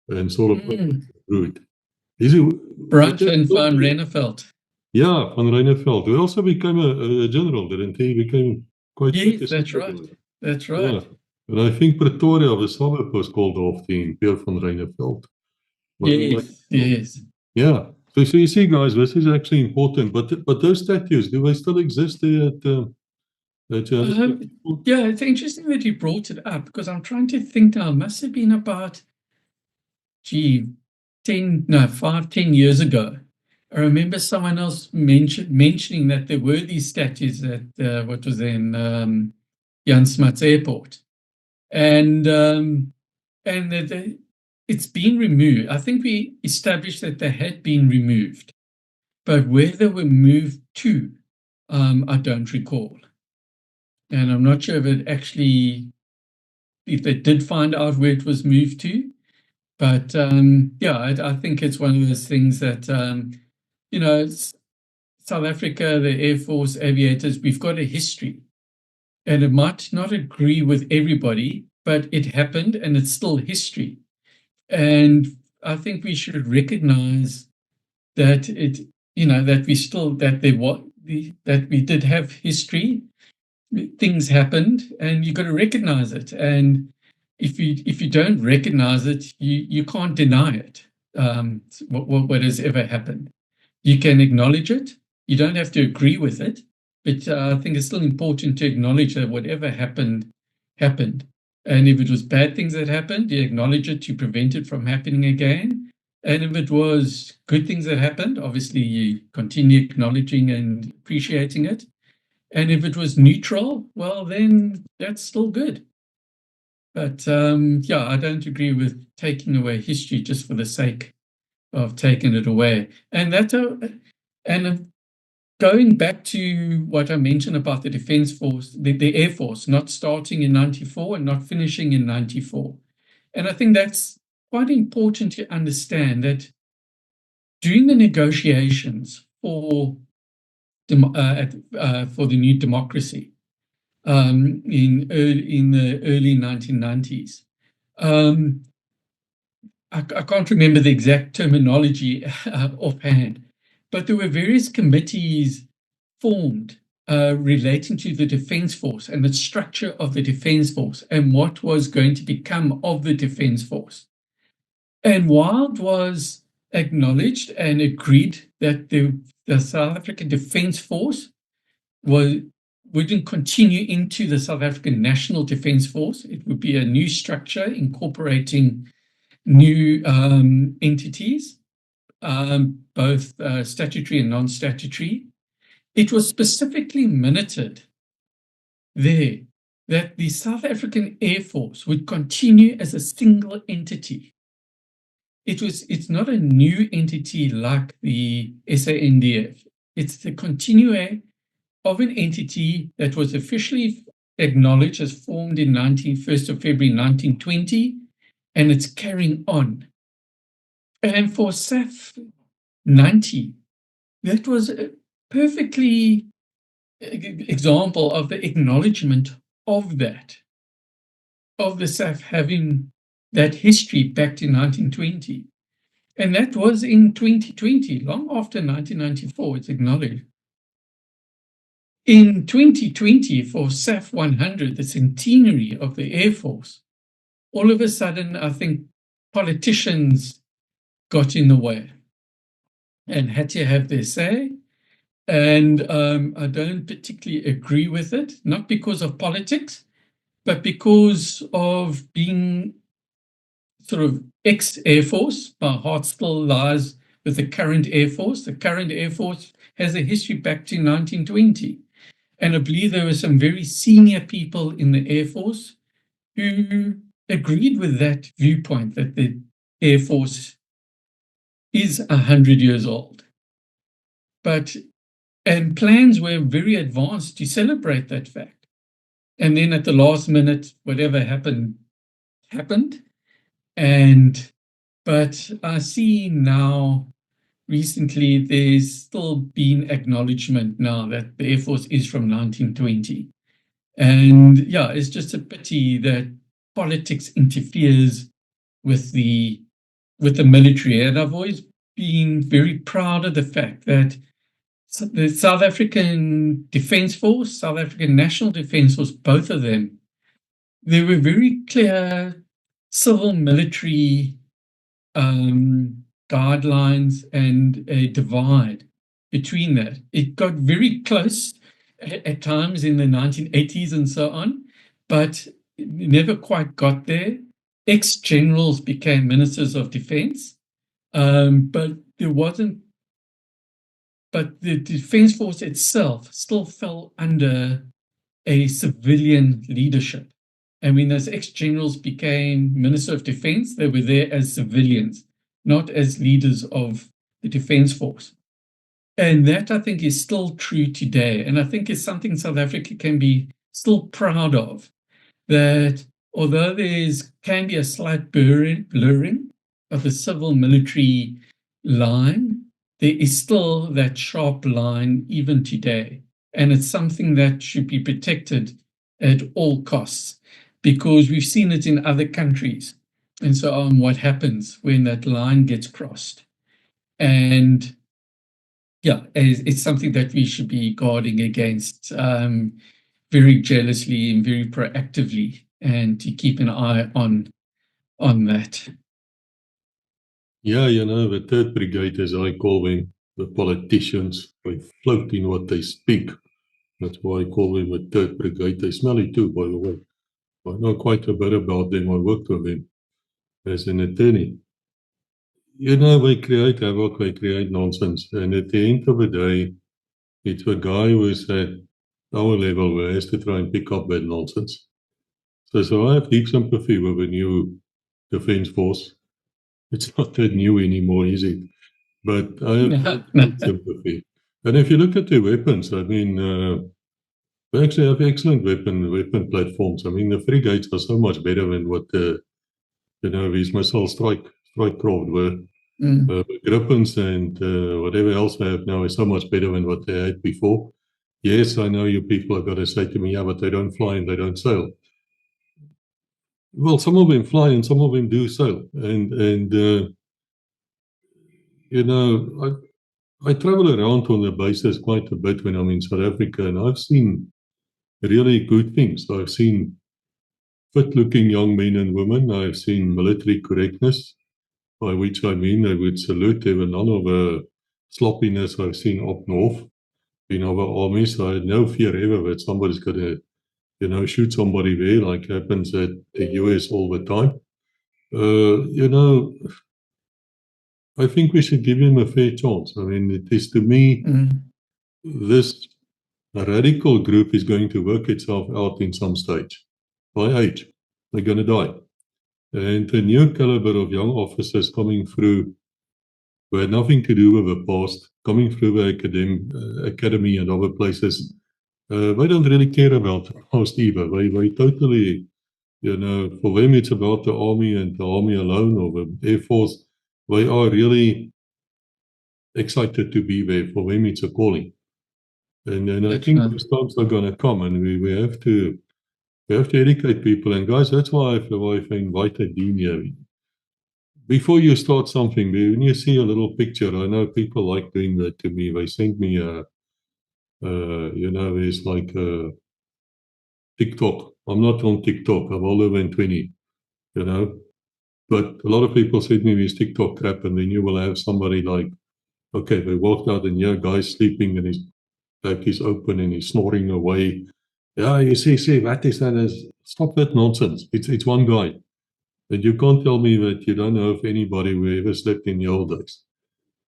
and sort of route. Is it Brandt and Van Renneveld? Yeah, van Reineveld, who also became a general, didn't he? He became quite Yes, famous. that's right. That's Yeah. right. And I think Pretoria, the suburb, was called after him, Pierre van Reineveld. Yes, yes. Yeah. So you see, guys, this is actually important. But those statues, do they still exist there at Johannesburg? Yeah, it's interesting that you brought it up because I'm trying to think now. It must have been about, 10 years ago. I remember someone else mentioning that there were these statues at what was then Jan Smuts Airport, and that it's been removed. I think we established that they had been removed, but where they were moved to, I don't recall, and I'm not sure if they did find out where it was moved to. But yeah, I think it's one of those things that South Africa, the Air Force aviators, we've got a history, and it might not agree with everybody, but it happened, and it's still history. And I think we should recognize that that we did have history. Things happened, and you've got to recognize it. And if you don't recognize it, you can't deny it. What has ever happened, you can acknowledge it. You don't have to agree with it, but I think it's still important to acknowledge that whatever happened happened. And if it was bad things that happened, you acknowledge it to prevent it from happening again. And if it was good things that happened, obviously you continue acknowledging and appreciating it. And if it was neutral, well, then that's still good. But yeah, I don't agree with taking away history just for the sake of taking it away. And going back to what I mentioned about the Defence Force, the Air Force, not starting in 94 and not finishing in 94. And I think that's quite important to understand that during the negotiations for the new democracy in the early 1990s, I can't remember the exact terminology offhand, but there were various committees formed relating to the Defence Force and the structure of the Defence Force and what was going to become of the Defence Force. And while it was acknowledged and agreed that the South African Defence Force wouldn't continue into the South African National Defence Force, it would be a new structure incorporating new entities, both statutory and non-statutory. It was specifically minuted there that the South African Air Force would continue as a single entity. It's not a new entity like the SANDF. It's the continuation of an entity that was officially acknowledged as formed in 1st of February 1920, and it's carrying on. And for SAAF 90, that was a perfectly example of the acknowledgement of that, of the SAAF having that history back to 1920. And that was in 2020, long after 1994, it's acknowledged. In 2020, for SAAF 100, the centenary of the Air Force, all of a sudden, I think politicians got in the way and had to have their say. And I don't particularly agree with it, not because of politics, but because of being sort of ex-Air Force. My heart still lies with the current Air Force. The current Air Force has a history back to 1920. And I believe there were some very senior people in the Air Force who agreed with that viewpoint that the Air Force is 100 years old. And plans were very advanced to celebrate that fact. And then at the last minute, whatever happened. But I see now, recently, there's still been acknowledgement now that the Air Force is from 1920. And yeah, it's just a pity that politics interferes with the military. And I've always been very proud of the fact that the South African Defence Force, South African National Defence Force, both of them, there were very clear civil military guidelines and a divide between that. It got very close at times in the 1980s and so on, but it never quite got there. Ex-generals became ministers of defense, but there wasn't. But the Defence Force itself still fell under a civilian leadership. And when those ex-generals became Minister of Defense, they were there as civilians, not as leaders of the Defence Force. And that, I think, is still true today. And I think is something South Africa can be still proud of, that although can be a slight blurring of the civil-military line, there is still that sharp line even today. And it's something that should be protected at all costs, because we've seen it in other countries and so on, what happens when that line gets crossed. And yeah, it's something that we should be guarding against very jealously and very proactively, and to keep an eye on that. Yeah, the third brigade, as I call them, the politicians, they float in what they speak. That's why I call them the third brigade. They smelly too, by the way. I know quite a bit about them. I worked with them as an attorney. They create havoc, they create nonsense. And at the end of the day, it's a guy who is at our level who has to try and pick up that nonsense. So I have deep sympathy with the new Defence Force. It's not that new anymore, is it? But I have deep sympathy. And if you look at their weapons, I mean, they actually have excellent weapon platforms. I mean, the frigates are so much better than what these missile strike craft were. The Grippens and whatever else they have now is so much better than what they had before. Yes, I know you people are going to say to me, yeah, but they don't fly and they don't sail. Well, some of them fly and some of them do sail. And I travel around on the bases quite a bit when I'm in South Africa, and I've seen really good things. I've seen fit-looking young men and women. I've seen military correctness, by which I mean they would salute. There were none of the sloppiness I've seen up north in our armies. I had no fear ever that somebody's going to, shoot somebody there, like happens at the US all the time. I think we should give him a fair chance. I mean, it is to me, this radical group is going to work itself out in some stage. By age, they're going to die. And the new caliber of young officers coming through who had nothing to do with the past, coming through the academy and other places, they don't really care about the past either. They totally, for them it's about the army and the army alone, or the Air Force. They are really excited to be there. For them it's a calling. And I think those times are going to come, and we have to educate people. And guys, that's why I've invited Dean here. Before you start something, when you see a little picture, I know people like doing that to me. They send me there's like TikTok. I'm not on TikTok. I'm older than 20, But a lot of people send me this TikTok crap, and then you will have somebody like, okay, they walked out and here, guy's sleeping and his back is open and he's snoring away. Yeah, you see, what is that? Stop that nonsense. It's one guy. And you can't tell me that you don't know of anybody who ever slept in the old days.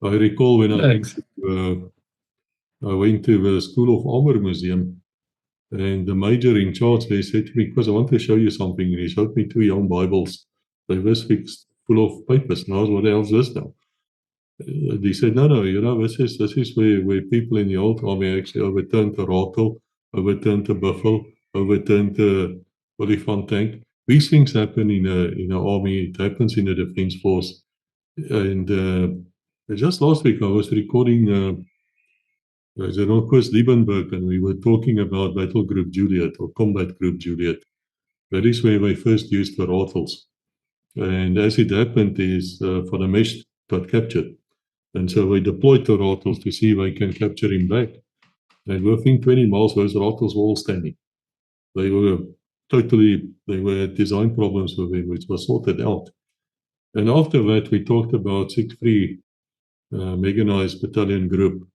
I recall when I went to the School of Armor Museum, and the major in charge there said to me, because I want to show you something. And he showed me 2 young Bibles. They were fixed full of papers. And I was, what else is this now? He said, no, this is where people in the old army actually overturned the rattle, overturned the buffalo, overturned the Olifant tank. These things happen in an army. It happens in a defense force. And just last week, I was recording General Koos Liebenberg, and we were talking about Battle Group Juliet, or Combat Group Juliet. That is where they first used the rattles. And as it happened is, for the mesh got captured. And so they deployed the rottles to see if they can capture him back. And within 20 miles, those rottles were all standing. They were had design problems with them, which was sorted out. And after that, we talked about 6-3 mechanized battalion group,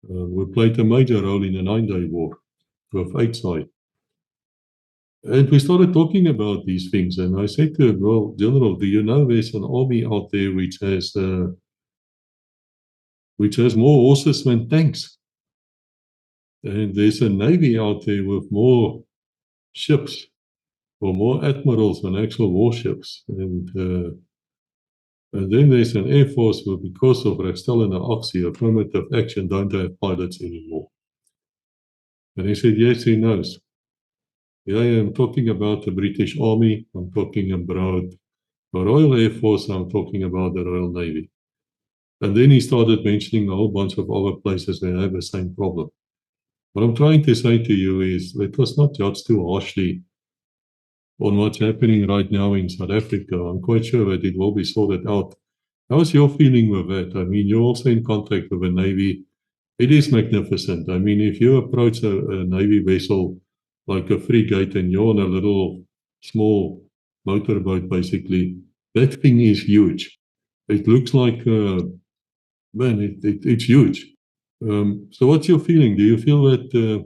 who played a major role in the 9-day war with 8-side. And we started talking about these things. And I said to him, well, General, do you know there's an army out there which has more horses than tanks? And there's a navy out there with more ships or more admirals than actual warships. And then there's an air force who, because of Restel and Oxy, affirmative action, don't have pilots anymore. And he said, yes, he knows. Yeah, I'm talking about the British Army. I'm talking about the Royal Air Force. I'm talking about the Royal Navy. And then he started mentioning a whole bunch of other places where they have the same problem. What I'm trying to say to you is, let us not judge too harshly on what's happening right now in South Africa. I'm quite sure that it will be sorted out. How's your feeling with that? I mean, you're also in contact with the Navy. It is magnificent. I mean, if you approach a Navy vessel like a frigate and you're on a little small motorboat, basically, that thing is huge. It looks like, it's huge. So what's your feeling? Do you feel that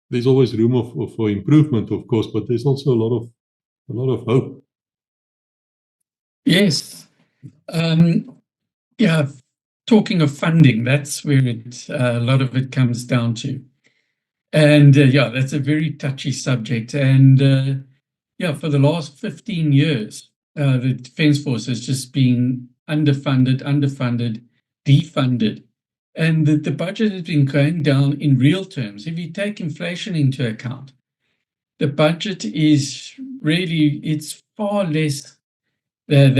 there's always room for improvement, of course, but there's also a lot of hope? Yes. Yeah, talking of funding, that's where a lot of it comes down to. And yeah, that's a very touchy subject. And yeah, for the last 15 years, the Defence Force has just been underfunded, defunded. And the budget has been going down in real terms. If you take inflation into account, the budget is really, it's far less than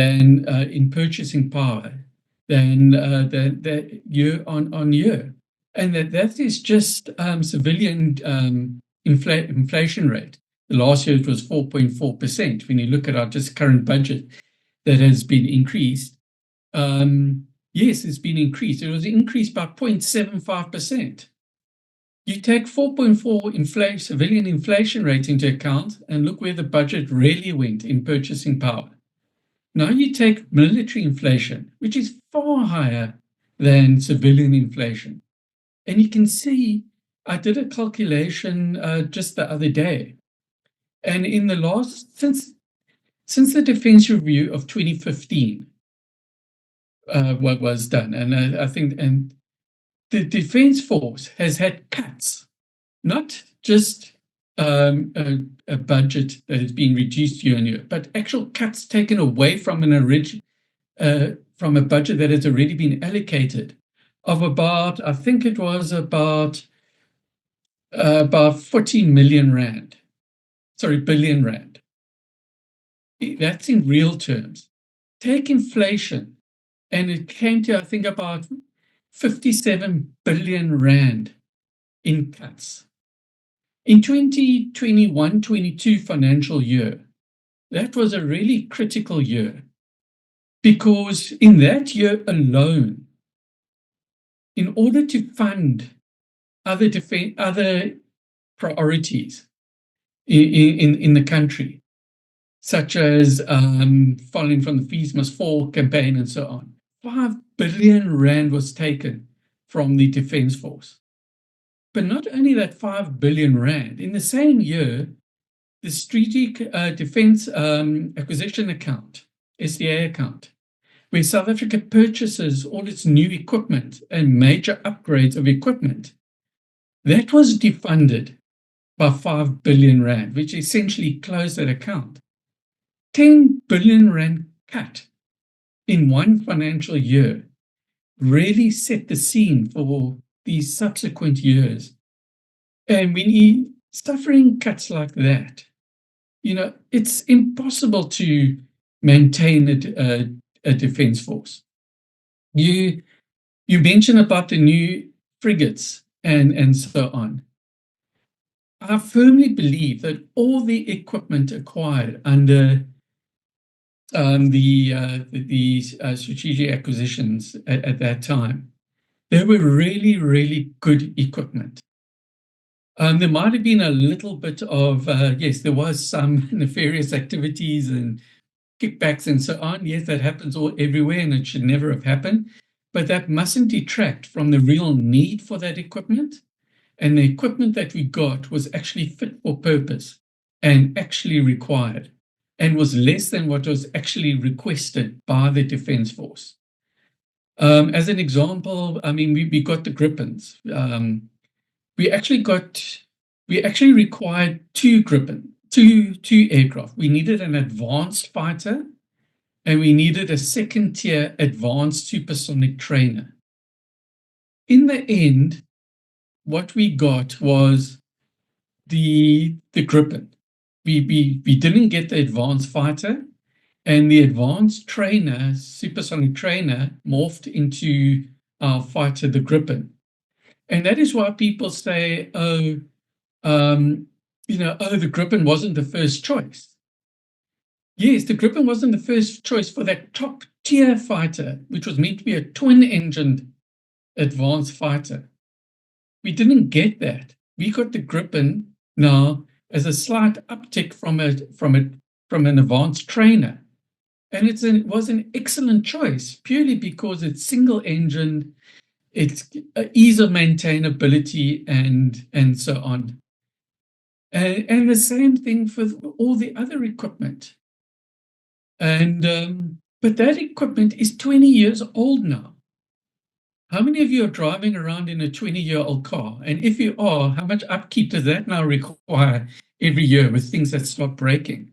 in purchasing power than year on year. And that is just civilian inflation rate. Last year it was 4.4%. When you look at our just current budget that has been increased, yes, it's been increased. It was increased by 0.75%. You take 4.4 civilian inflation rate into account and look where the budget really went in purchasing power. Now you take military inflation, which is far higher than civilian inflation. And you can see, I did a calculation just the other day. And in the last, since the Defence Review of 2015, what was done, and I think, and the Defence Force has had cuts, not just a budget that has been reduced year on year, but actual cuts taken away from from a budget that has already been allocated of about, I think it was about 40 million rand. Sorry, billion rand. That's in real terms. Take inflation, and it came to, I think, about 57 billion rand in cuts. In 2021-22 financial year, that was a really critical year, because in that year alone, in order to fund other priorities in the country, such as following from the Fees Must Fall campaign and so on, 5 billion rand was taken from the Defence Force. But not only that 5 billion rand, in the same year, the Strategic Defence Acquisition Account, SDA account, where South Africa purchases all its new equipment and major upgrades of equipment, that was defunded by 5 billion rand, which essentially closed that account. 10 billion rand cut in one financial year really set the scene for these subsequent years. And when you're suffering cuts like that, you know, it's impossible to maintain a defence force. You mentioned about the new frigates and so on. I firmly believe that all the equipment acquired under the strategic acquisitions at that time, they were really, really good equipment. There might have been a little bit of, yes, there was some nefarious activities and kickbacks and so on. Yes, that happens everywhere, and it should never have happened. But that mustn't detract from the real need for that equipment. And the equipment that we got was actually fit for purpose and actually required, and was less than what was actually requested by the Defence Force. As an example, I mean, we got the Gripens. We actually required two aircraft. We needed an advanced fighter, and we needed a second-tier advanced supersonic trainer. In the end, what we got was the Gripen. We didn't get the advanced fighter, and the advanced trainer, supersonic trainer, morphed into our fighter, the Gripen. And that is why people say, the Gripen wasn't the first choice. Yes, the Gripen wasn't the first choice for that top-tier fighter, which was meant to be a twin-engined advanced fighter. We didn't get that. We got the Gripen now as a slight uptick from an advanced trainer. And it was an excellent choice, purely because it's single-engined, it's ease of maintainability, and so on. And the same thing for all the other equipment. But that equipment is 20 years old now. How many of you are driving around in a 20-year-old car? And if you are, how much upkeep does that now require every year with things that stop breaking?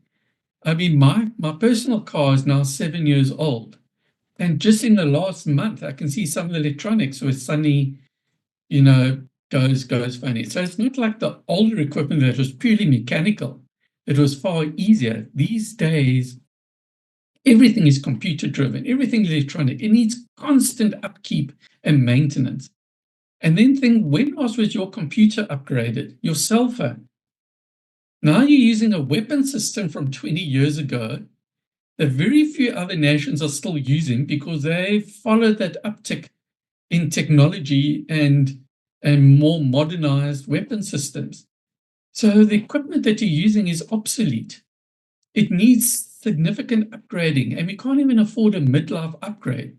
I mean, my personal car is now 7 years old. And just in the last month, I can see some of the electronics with Sunny, goes funny. So it's not like the older equipment that was purely mechanical. It was far easier. These days, everything is computer-driven, everything is electronic. It needs constant upkeep and maintenance. And then think, when last was your computer upgraded? Your cell phone? Now you're using a weapon system from 20 years ago that very few other nations are still using because they followed that uptick in technology and more modernized weapon systems. So the equipment that you're using is obsolete. It needs significant upgrading, and we can't even afford a midlife upgrade,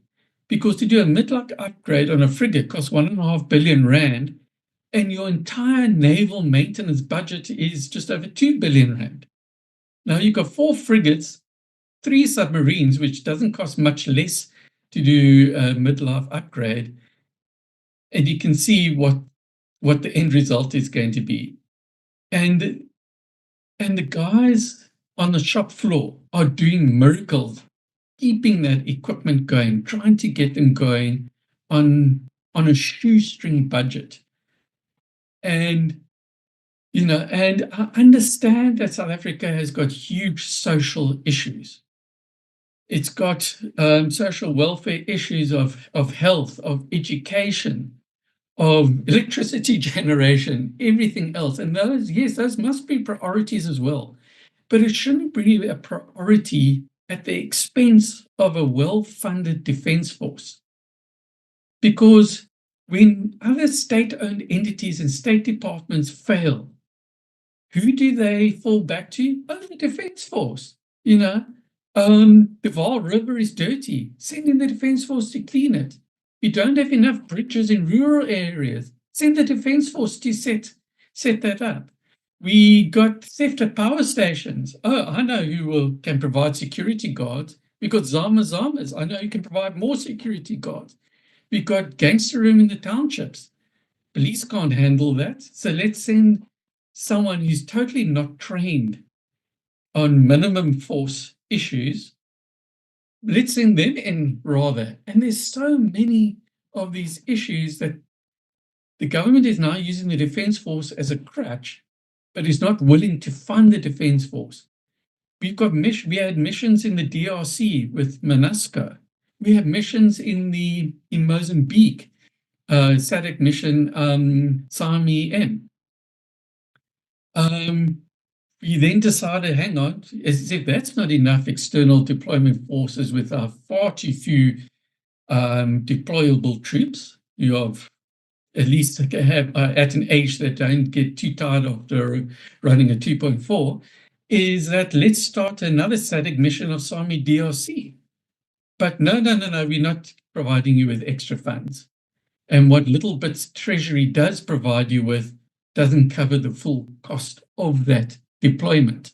because to do a midlife upgrade on a frigate costs 1.5 billion rand, and your entire naval maintenance budget is just over 2 billion rand. Now you've got 4 frigates, 3 submarines, which doesn't cost much less to do a midlife upgrade, and you can see what the end result is going to be. And the guys on the shop floor are doing miracles, keeping that equipment going, trying to get them going on a shoestring budget. And I understand that South Africa has got huge social issues. It's got social welfare issues of health, of education, of electricity generation, everything else. And those must be priorities as well. But it shouldn't be a priority at the expense of a well-funded defense force. Because when other state-owned entities and state departments fail, who do they fall back to? Oh, the defense force. The Vaal River is dirty. Send in the defense force to clean it. We don't have enough bridges in rural areas. Send the defense force to set that up. We got theft at power stations. Oh, I know who can provide security guards. We got Zamas. I know who can provide more security guards. We got gangsterism in the townships. Police can't handle that. So let's send someone who's totally not trained on minimum force issues. Let's send them in rather. And there's so many of these issues that the government is now using the defense force as a crutch, but is not willing to fund the defense force. We had missions in the DRC with MONUSCO. We have missions in Mozambique, SADC mission, SAAF. we then decided, hang on, as if that's not enough external deployment forces with our far too few deployable troops, you have at least have at an age that don't get too tired after running a 2.4, is that let's start another SADC mission of SAMI DRC. But no, we're not providing you with extra funds. And what little bits Treasury does provide you with doesn't cover the full cost of that deployment.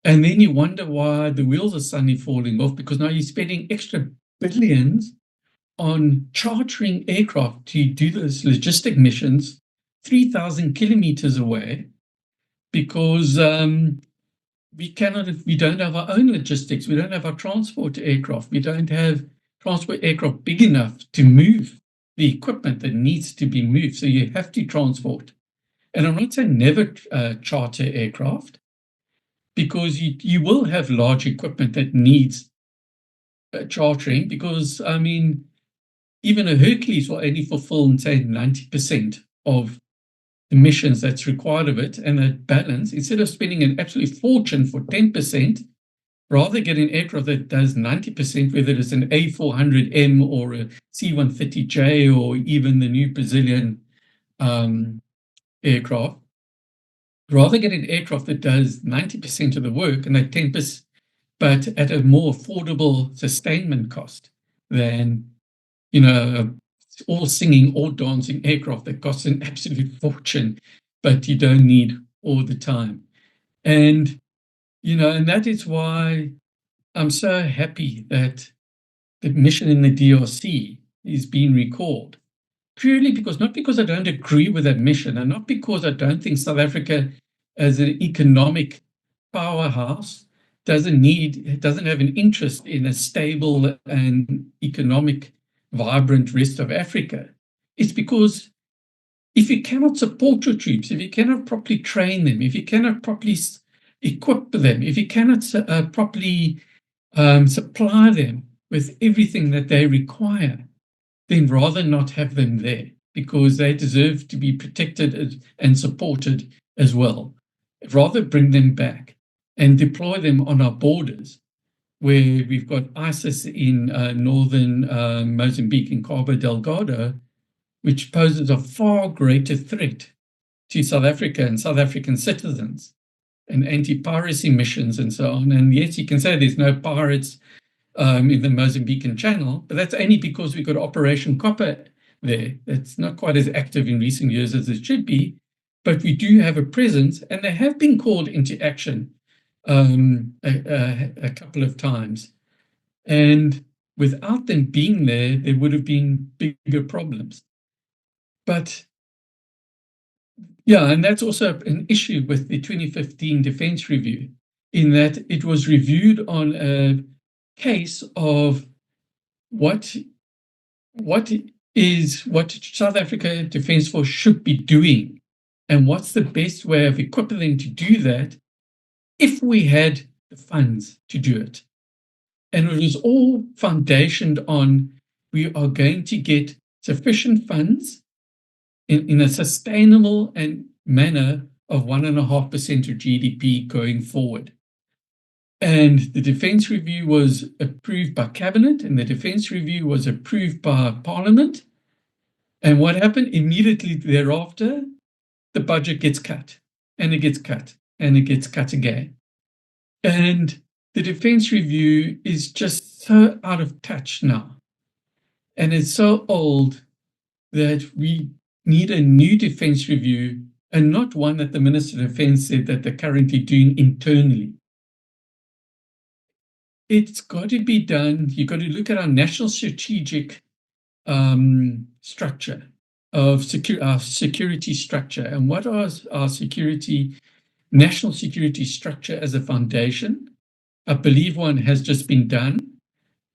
And then you wonder why the wheels are suddenly falling off, because now you're spending extra billions on chartering aircraft to do those logistic missions 3,000 kilometers away, because we don't have our own logistics. We don't have our transport aircraft. We don't have transport aircraft big enough to move the equipment that needs to be moved. So you have to transport. And I'm not saying never charter aircraft, because you will have large equipment that needs chartering, because, I mean, even a Hercules will only fulfill, say, 90% of the missions that's required of it, and that balance, instead of spending an absolute fortune for 10%, rather get an aircraft that does 90%, whether it's an A400M or a C130J or even the new Brazilian aircraft. Rather get an aircraft that does 90% of the work and that 10%, but at a more affordable sustainment cost than, all singing, all dancing aircraft that costs an absolute fortune, but you don't need all the time. And, and that is why I'm so happy that the mission in the DRC is being recalled. Purely not because I don't agree with that mission, and not because I don't think South Africa as an economic powerhouse doesn't have an interest in a stable and economic, vibrant rest of Africa. It's because if you cannot support your troops, if you cannot properly train them, if you cannot properly equip them, if you cannot properly supply them with everything that they require, then rather not have them there, because they deserve to be protected and supported as well. Rather bring them back and deploy them on our borders, where we've got ISIS in northern Mozambique, in Cabo Delgado, which poses a far greater threat to South Africa and South African citizens, and anti-piracy missions and so on. And yes, you can say there's no pirates in the Mozambican Channel, but that's only because we've got Operation Copper there. It's not quite as active in recent years as it should be, but we do have a presence, and they have been called into action a couple of times. And without them being there, there would have been bigger problems. But yeah, and that's also an issue with the 2015 Defence Review, in that it was reviewed on a case of what South Africa Defence Force should be doing, and what's the best way of equipping them to do that if we had the funds to do it. And it was all foundationed on, we are going to get sufficient funds in a sustainable manner of 1.5% of GDP going forward. And the Defence Review was approved by Cabinet, and the Defence Review was approved by Parliament. And what happened immediately thereafter? The budget gets cut, and it gets cut, and it gets cut again. And the Defence Review is just so out of touch now. And it's so old that we need a new Defence Review, and not one that the Minister of Defence said that they're currently doing internally. It's got to be done. You've got to look at our national strategic structure of our security structure, and what are our national security structure as a foundation. I believe one has just been done.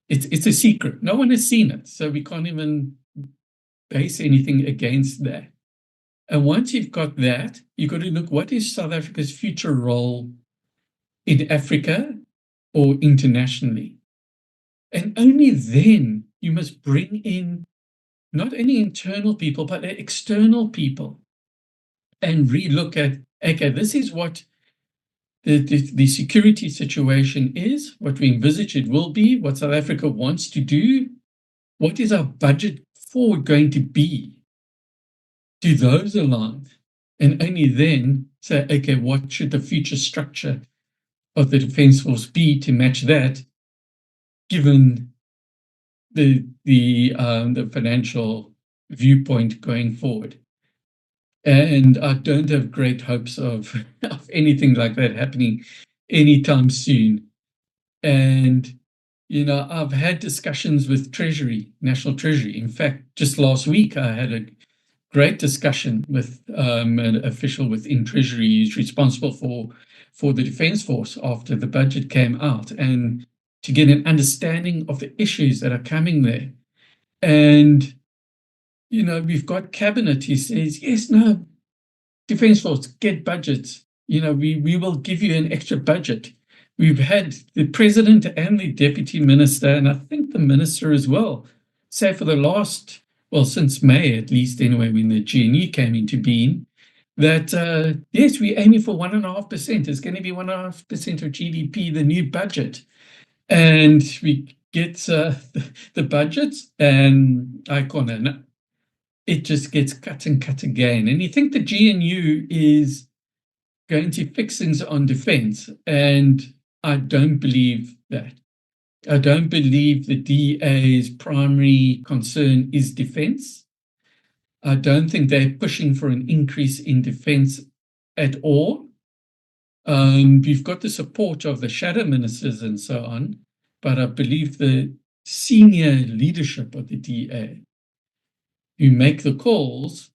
It's a secret. No one has seen it, so we can't even base anything against that. And once you've got that, you've got to look, what is South Africa's future role in Africa or internationally? And only then you must bring in not only internal people, but external people, and relook at, okay, this is what the security situation is, what we envisage it will be, what South Africa wants to do, what is our budget forward going to be? Do those align? And only then say, okay, what should the future structure of the Defence Force be to match that, given the financial viewpoint going forward? And I don't have great hopes of anything like that happening anytime soon. And, I've had discussions with Treasury, National Treasury. In fact, just last week, I had a great discussion with an official within Treasury who's responsible for the Defence Force after the budget came out, and to get an understanding of the issues that are coming there. And, we've got Cabinet who says, yes, no, Defence Force, get budgets. We will give you an extra budget. We've had the President and the Deputy Minister, and I think the Minister as well, say for the last, well, since May at least anyway, when the GNU came into being, that yes, we're aiming for 1.5%. It's going to be 1.5% of GDP, the new budget. And we get the budgets, and I can't know. It just gets cut and cut again. And you think the GNU is going to fix things on defense, and I don't believe that. I don't believe the DA's primary concern is defense. I don't think they're pushing for an increase in defense at all. We've got the support of the shadow ministers and so on, but I believe the senior leadership of the DA who make the calls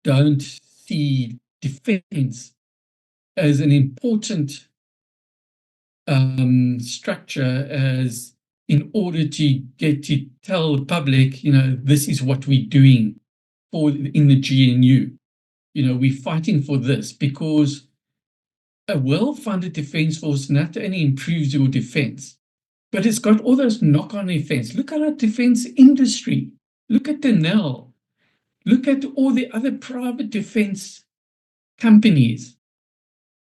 don't see defense as an important structure, as in order to get to tell the public, this is what we're doing in the GNU. We're fighting for this, because a well-funded defense force not only improves your defense, but it's got all those knock-on effects. Look at our defense industry. Look at Denel. Look at all the other private defense companies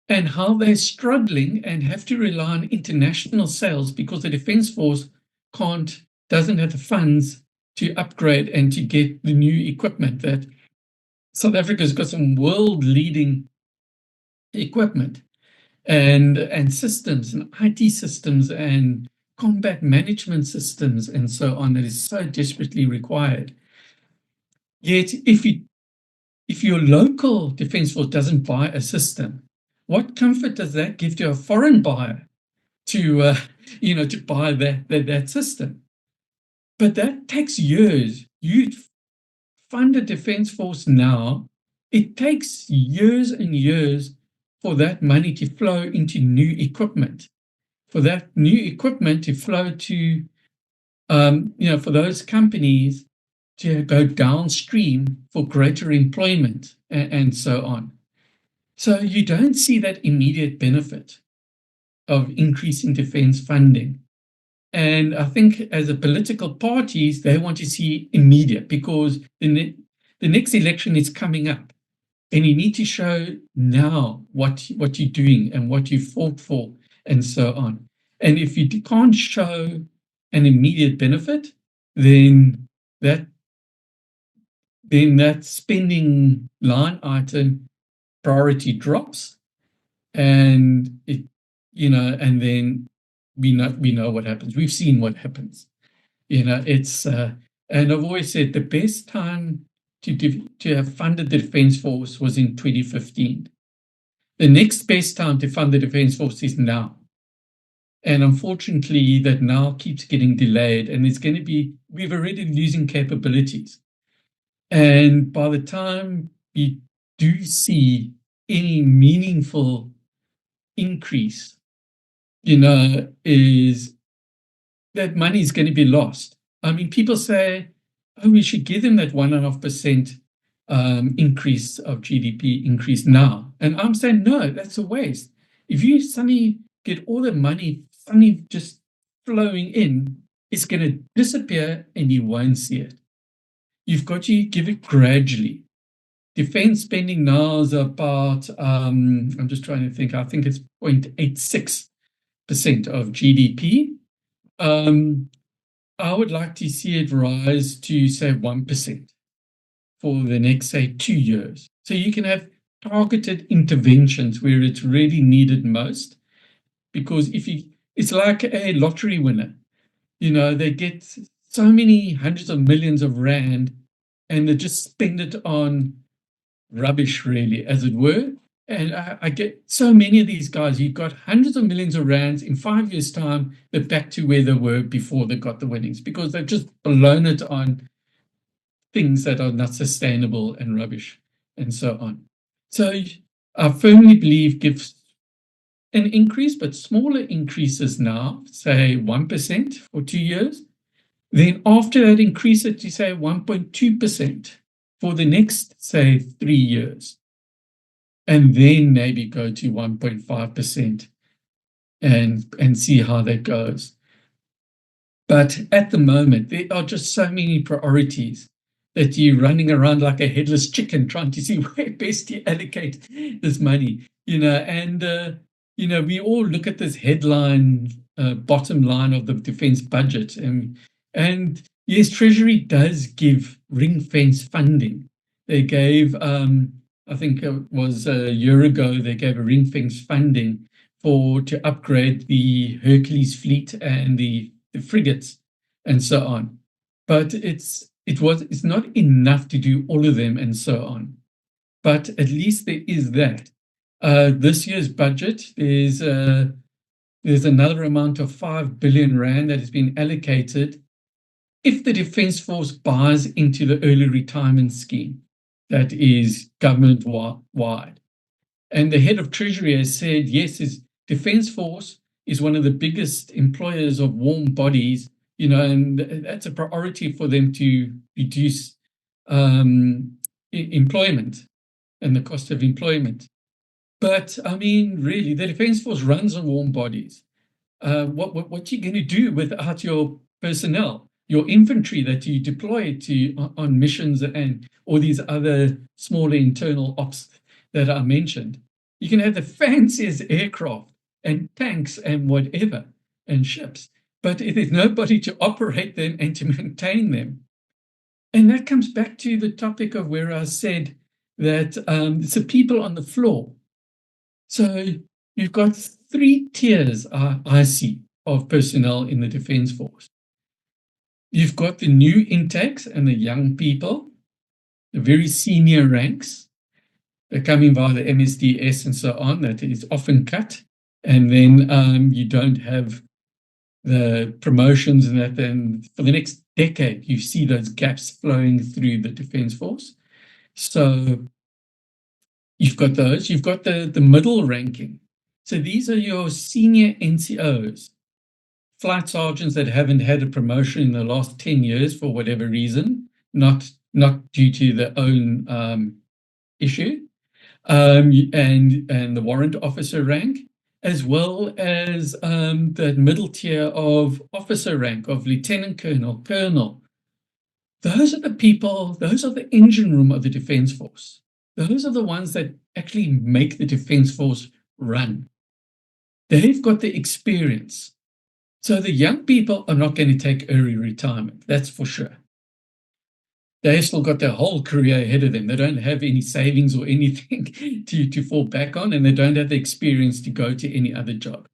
and how they're struggling and have to rely on international sales because the Defence Force doesn't have the funds to upgrade and to get the new equipment. That South Africa's got some world-leading equipment and systems and IT systems and combat management systems and so on that is so desperately required. Yet, if your local Defence Force doesn't buy a system, what comfort does that give to a foreign buyer to buy that system? But that takes years. You fund a Defence Force now, it takes years and years for that money to flow into new equipment, for that new equipment to flow to, for those companies to go downstream for greater employment and so on. So you don't see that immediate benefit of increasing defense funding. And I think as a political parties, they want to see immediate, because the next election is coming up. And you need to show now what you're doing and what you fought for and so on. And if you can't show an immediate benefit, then that spending line item priority drops, and and then we know what happens. We've seen what happens. It's and I've always said the best time to have funded the Defence Force was in 2015. The next best time to fund the Defence Force is now. And unfortunately, that now keeps getting delayed, and we're already losing capabilities. And by the time you do see any meaningful increase, is that money is going to be lost. I mean, people say, oh, we should give them that 1.5% increase of GDP increase now. And I'm saying, no, that's a waste. If you suddenly get all the money suddenly just flowing in, it's going to disappear and you won't see it. You've got to give it gradually. defense spending now is about, I'm just trying to think, I think it's 0.86% of GDP. I would like to see it rise to, say, 1% for the next, say, 2 years. So you can have targeted interventions where it's really needed most. Because it's like a lottery winner. They get so many hundreds of millions of rand and they just spend it on rubbish, really, as it were. And I get so many of these guys, you've got hundreds of millions of rands. In 5 years' time, they're back to where they were before they got the winnings, because they've just blown it on things that are not sustainable and rubbish and so on. So I firmly believe give an increase, but smaller increases now, say 1% for 2 years. Then after that, increase it to, say, 1.2% for the next, say, 3 years. And then maybe go to 1.5% and see how that goes. But at the moment, there are just so many priorities that you're running around like a headless chicken trying to see where best to allocate this money. We all look at this headline, bottom line of the defense budget. And yes, Treasury does give ring-fence funding. They gave, I think it was a year ago, they gave a ring-fence funding to upgrade the Hercules fleet and the frigates and so on. But it's not enough to do all of them and so on. But at least there is that. This year's budget, there's another amount of 5 billion rand that has been allocated if the Defence Force buys into the early retirement scheme that is government-wide. And the head of Treasury has said, yes, his Defence Force is one of the biggest employers of warm bodies, and that's a priority for them to reduce employment and the cost of employment. But I mean, really, the Defence Force runs on warm bodies. What are you going to do without your personnel, your infantry that you deploy on missions and all these other smaller internal ops that I mentioned? You can have the fanciest aircraft and tanks and whatever and ships, but if there's nobody to operate them and to maintain them, and that comes back to the topic of where I said that it's the people on the floor. So you've got 3 tiers, I see, of personnel in the Defence Force. You've got the new intakes and the young people, the very senior ranks. They're coming via the MSDS and so on, that is often cut. And then you don't have the promotions and that. Then for the next decade, you see those gaps flowing through the Defence Force. So you've got those. You've got the middle ranking. So these are your senior NCOs, flight sergeants that haven't had a promotion in the last 10 years for whatever reason, not due to their own issue, and the warrant officer rank, as well as that middle tier of officer rank of lieutenant colonel, colonel. Those are the people, those are the engine room of the Defence Force. Those are the ones that actually make the Defence Force run. They've got the experience. So the young people are not going to take early retirement, that's for sure. They've still got their whole career ahead of them. They don't have any savings or anything to fall back on, and they don't have the experience to go to any other job.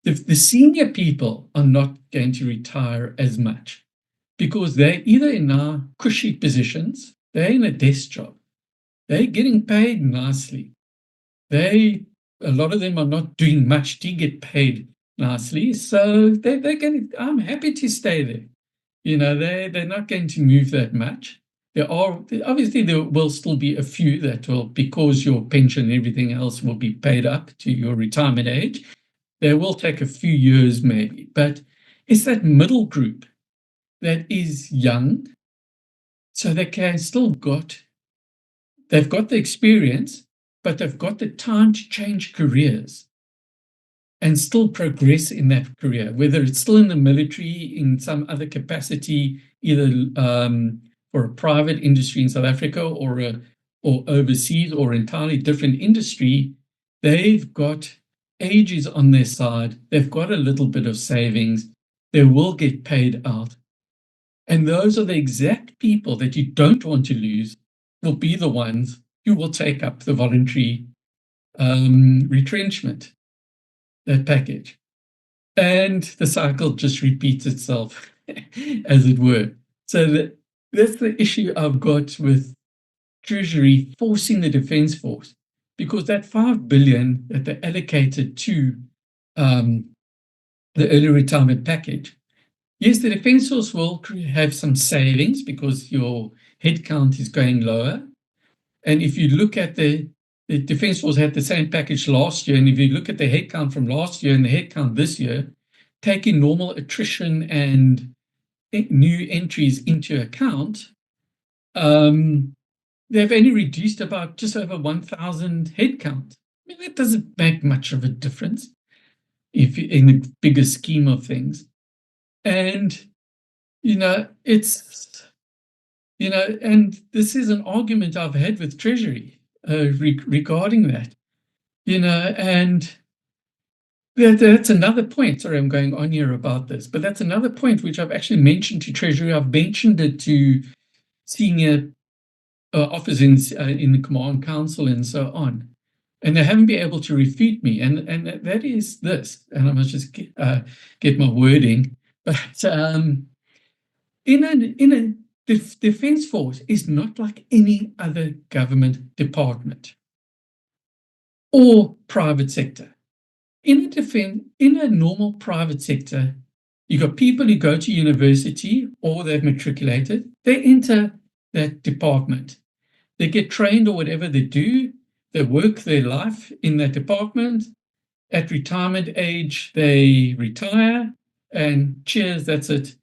The senior people are not going to retire as much because they're either in now cushy positions, they're in a desk job, they're getting paid nicely. A lot of them are not doing much to get paid nicely, so they're going to, I'm happy to stay there. They're not going to move that much. Obviously there will still be a few that will, because your pension and everything else will be paid up to your retirement age, they will take a few years maybe. But it's that middle group that is young, so they've got the experience, but they've got the time to change careers and still progress in that career, whether it's still in the military, in some other capacity, either for a private industry in South Africa or or overseas or entirely different industry, they've got ages on their side. They've got a little bit of savings. They will get paid out. And those are the exact people that you don't want to lose, will be the ones who will take up the voluntary retrenchment, that package. And the cycle just repeats itself, as it were. So that's the issue I've got with Treasury forcing the Defence Force, because that 5 billion that they allocated to the early retirement package, yes, the Defence Force will have some savings because your headcount is going lower. And if you look at the Defence Force had the same package last year, and if you look at the headcount from last year and the headcount this year, taking normal attrition and new entries into account, they've only reduced about just over 1,000 headcount. I mean, that doesn't make much of a difference if in the bigger scheme of things. And, and this is an argument I've had with Treasury regarding that, and that's another point. Sorry, I'm going on here about this, but that's another point which I've actually mentioned to Treasury. I've mentioned it to senior officers in the Command Council and so on, and they haven't been able to refute me. And that is this, and I must just get my wording. But in a Defence Force is not like any other government department or private sector. In a normal private sector, you got people who go to university or they've matriculated. They enter that department. They get trained or whatever they do. They work their life in that department. At retirement age, they retire, and cheers, that's it.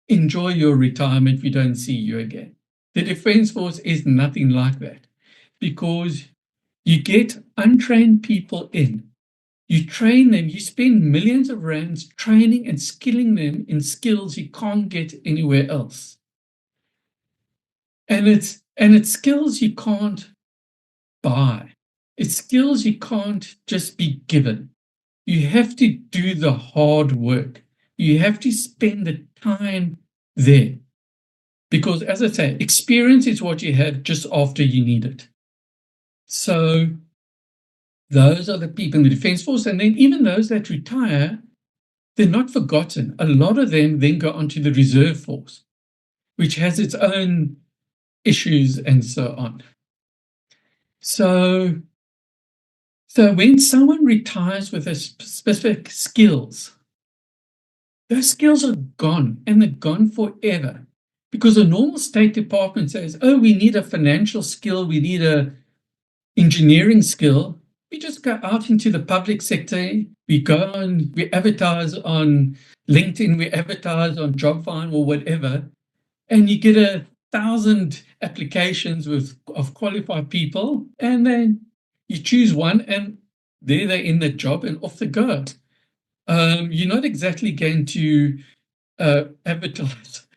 Enjoy your retirement. We don't see you again. The Defence Force is nothing like that, because you get untrained people in. You train them, you spend millions of rands training and skilling them in skills you can't get anywhere else. And it's skills you can't buy. It's skills you can't just be given. You have to do the hard work. You have to spend the time there. Because, as I say, experience is what you have just after you need it. So those are the people in the Defence Force. And then even those that retire, they're not forgotten. A lot of them then go onto the Reserve Force, which has its own issues and so on. So when someone retires with a specific skills, those skills are gone, and they're gone forever. Because a normal State Department says, oh, we need a financial skill, we need a engineering skill. We just go out into the public sector, we go on, we advertise on LinkedIn, we advertise on JobFind or whatever, and you get 1,000 applications of qualified people, and then you choose one, and there they're in the job and off they go. You're not exactly going to advertise,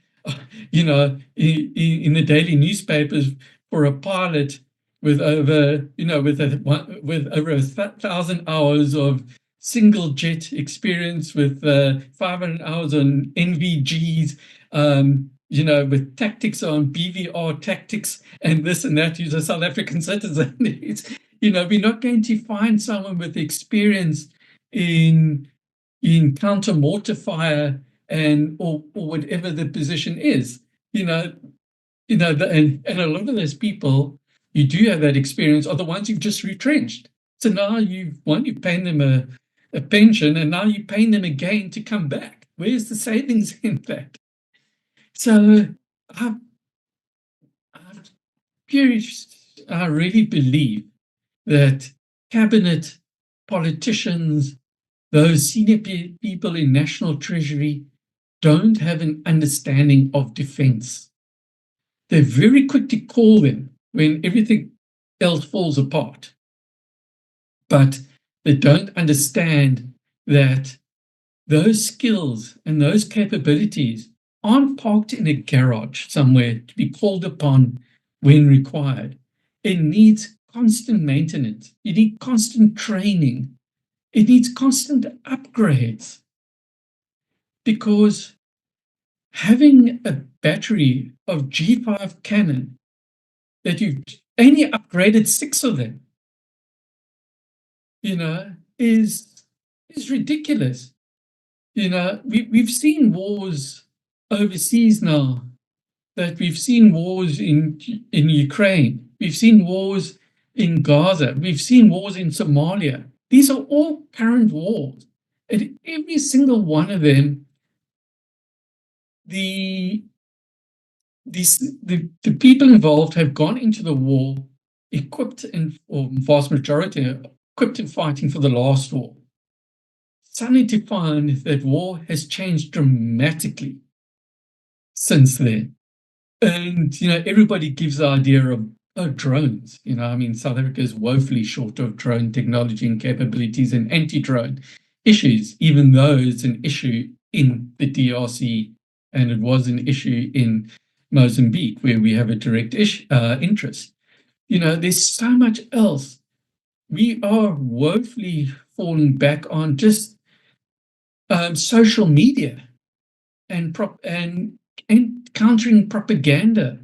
in the daily newspapers for a pilot with over, with over 1,000 hours of single jet experience, with 500 hours on NVGs, with tactics on BVR tactics and this and that. He's a South African citizen. We're not going to find someone with experience in counter mortar fire or whatever the position is. And a lot of those people, you do have that experience, are the ones you've just retrenched. So now you've paying them a pension, and now you're paying them again to come back. Where's the savings in that? So I really believe that cabinet, politicians, those senior people in National Treasury don't have an understanding of defense. They're very quick to call them when everything else falls apart. But they don't understand that those skills and those capabilities aren't parked in a garage somewhere to be called upon when required. It needs constant maintenance. You need constant training. It needs constant upgrades, because having a battery of G5 cannon that you've only upgraded 6 of them, is ridiculous. We've seen wars overseas now. That we've seen wars in Ukraine, we've seen wars in Gaza, we've seen wars in Somalia. These are all current wars, and every single one of them, the people involved have gone into the war equipped, or vast majority equipped and fighting for the last war. Suddenly to find that war has changed dramatically since then. And, everybody gives the idea of drones. South Africa is woefully short of drone technology and capabilities and anti-drone issues, even though it's an issue in the DRC and it was an issue in Mozambique, where we have a direct interest. There's so much else. We are woefully falling back on just social media and countering propaganda.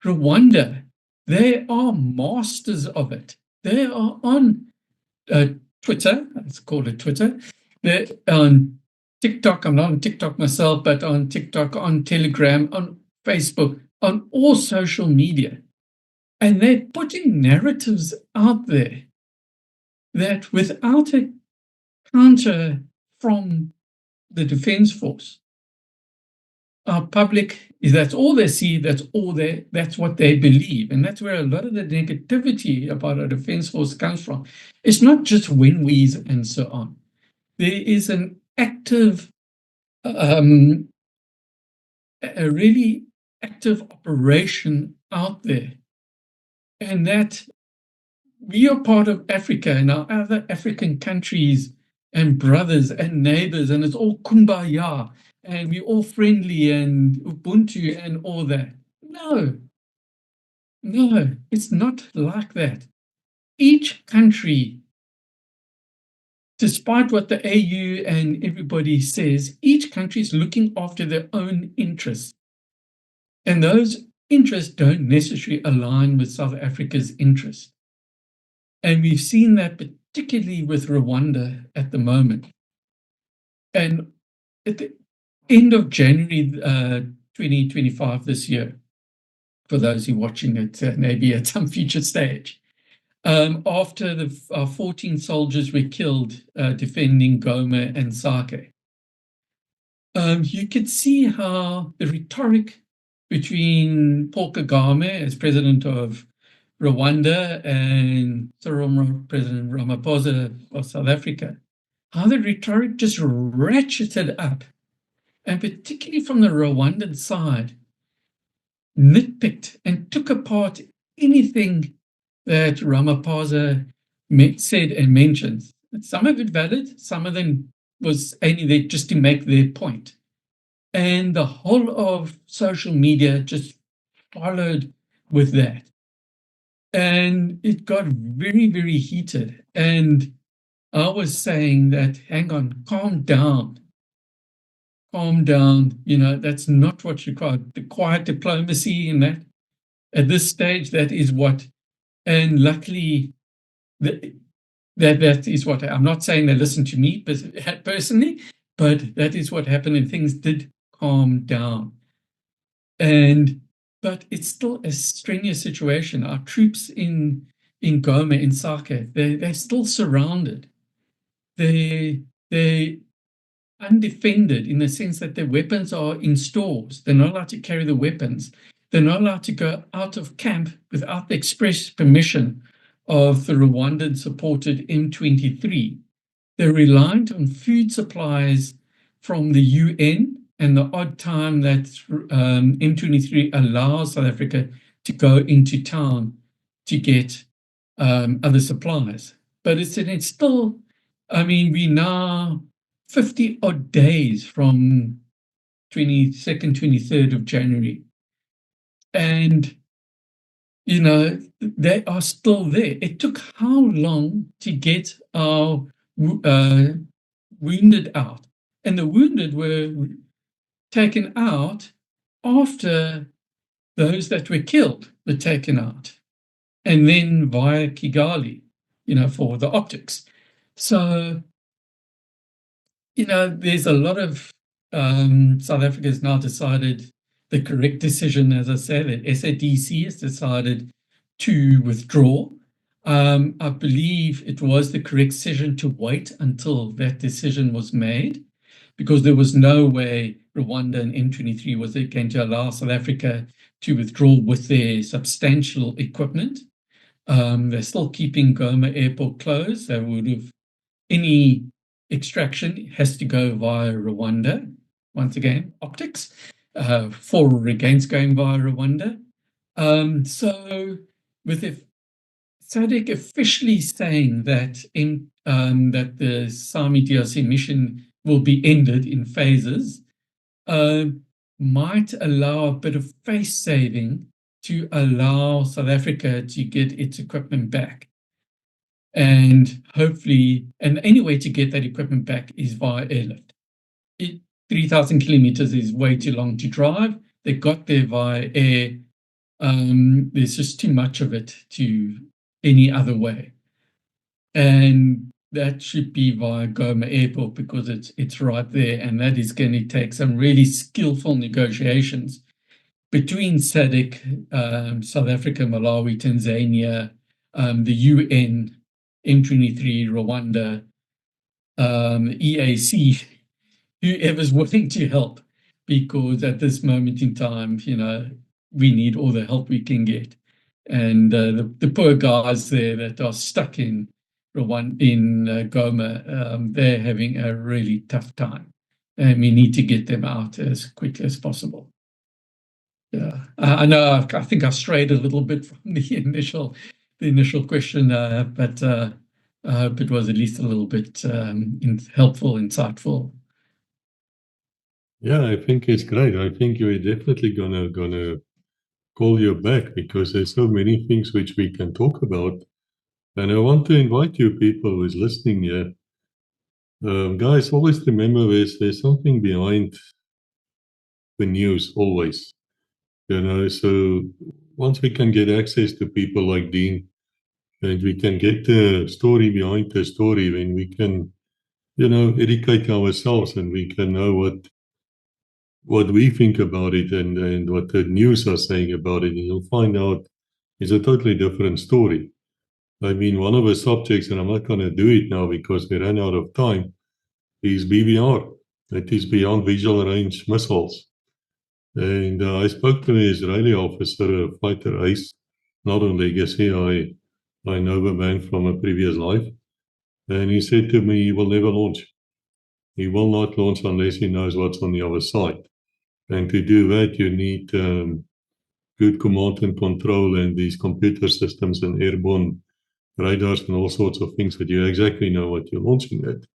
Rwanda, they are masters of it. They are on Twitter, let's call it Twitter. They're on TikTok. I'm not on TikTok myself, but on TikTok, on Telegram, on Facebook, on all social media. And they're putting narratives out there that without a counter from the Defense Force, our public, that's all they see, that's what they believe. And that's where a lot of the negativity about our Defense Force comes from. It's not just win-wees and so on. There is an active, a really active operation out there. And that we are part of Africa and our other African countries and brothers and neighbors, and it's all kumbaya, and we're all friendly and Ubuntu and all that. No, it's not like that. Each country, despite what the AU and everybody says, each country is looking after their own interests. And those interests don't necessarily align with South Africa's interests. And we've seen that particularly with Rwanda at the moment. And at the end of January 2025 this year, for those who are watching it maybe at some future stage, after the 14 soldiers were killed defending Goma and Sake, you could see how the rhetoric between Paul Kagame as president of Rwanda and President Ramaphosa of South Africa, how the rhetoric just ratcheted up, and particularly from the Rwandan side, nitpicked and took apart anything that Ramaphosa said and mentioned. Some of it valid, some of them was only there just to make their point. And the whole of social media just followed with that. And it got very, very heated. And I was saying that, hang on, calm down. Calm down. That's not what's required. The quiet diplomacy in that. At this stage, that is what, and luckily, that is what, I'm not saying they listened to me personally, but that is what happened, and things did calm down. But it's still a strenuous situation. Our troops in Goma, in Sake, they're still surrounded. They're undefended in the sense that their weapons are in stores. They're not allowed to carry the weapons. They're not allowed to go out of camp without the express permission of the Rwandan-supported M23. They're reliant on food supplies from the UN, and the odd time that M23 allows South Africa to go into town to get other supplies. But it's still, we now 50 odd days from 22nd, 23rd of January. And they are still there. It took how long to get our wounded out? And the wounded were taken out after those that were killed were taken out, and then via Kigali, for the optics. So, there's a lot of South Africa has now decided the correct decision, as I said, that SADC has decided to withdraw. I believe it was the correct decision to wait until that decision was made, because there was no way Rwanda and M23 was going to allow South Africa to withdraw with their substantial equipment. They're still keeping Goma Airport closed. They would have any extraction has to go via Rwanda. Once again, optics for or against going via Rwanda. So with SADC officially saying that that the SAMI DRC mission will be ended in phases, might allow a bit of face saving to allow South Africa to get its equipment back. And hopefully, and any way to get that equipment back is via airlift. 3,000 kilometers is way too long to drive. They got there via air. There's just too much of it to any other way. And that should be via Goma Airport, because it's right there, and that is going to take some really skillful negotiations between SADC, South Africa, Malawi, Tanzania, the UN, M23, Rwanda, EAC, whoever's willing to help, because at this moment in time, we need all the help we can get. And the poor guys there that are stuck in Goma, they're having a really tough time, and we need to get them out as quickly as possible. Yeah, I know. I think I strayed a little bit from the initial question, but I hope it was at least a little bit helpful, insightful. Yeah, I think it's great. I think you're definitely gonna call you back, because there's so many things which we can talk about. And I want to invite you people who's listening here. Guys, always remember there's something behind the news, always. So once we can get access to people like Dean, and we can get the story behind the story, then we can, educate ourselves, and we can know what we think about it, and what the news are saying about it. And you'll find out it's a totally different story. I mean, one of the subjects, and I'm not going to do it now because we ran out of time, is BVR. That is Beyond Visual Range Missiles. And I spoke to an Israeli officer, a fighter ace, not on legacy. I know the man from a previous life. And he said to me, he will never launch. He will not launch unless he knows what's on the other side. And to do that, you need good command and control, and these computer systems and airborne radars and all sorts of things that you exactly know what you're launching at.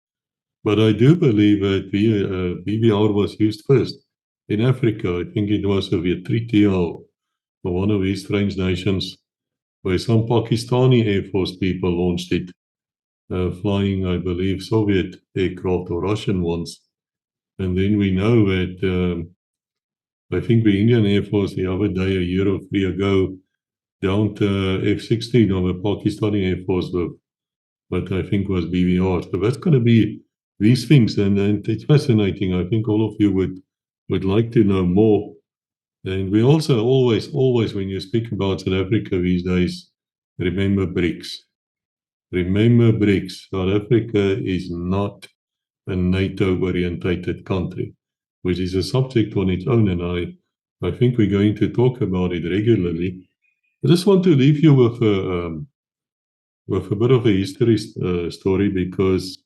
But I do believe that BVR was used first in Africa. I think it was a treaty or one of these strange nations where some Pakistani Air Force people launched it, flying, I believe, Soviet aircraft or Russian ones. And then we know that I think the Indian Air Force the other day, a year or three ago, downed F-16 of a Pakistani Air Force with what I think was BVR. So that's going to be these things, and it's fascinating. I think all of you would like to know more. And we also always, when you speak about South Africa these days, remember BRICS. Remember BRICS. South Africa is not a NATO-orientated country, which is a subject on its own, and I think we're going to talk about it regularly. I just want to leave you with a bit of a history story, because,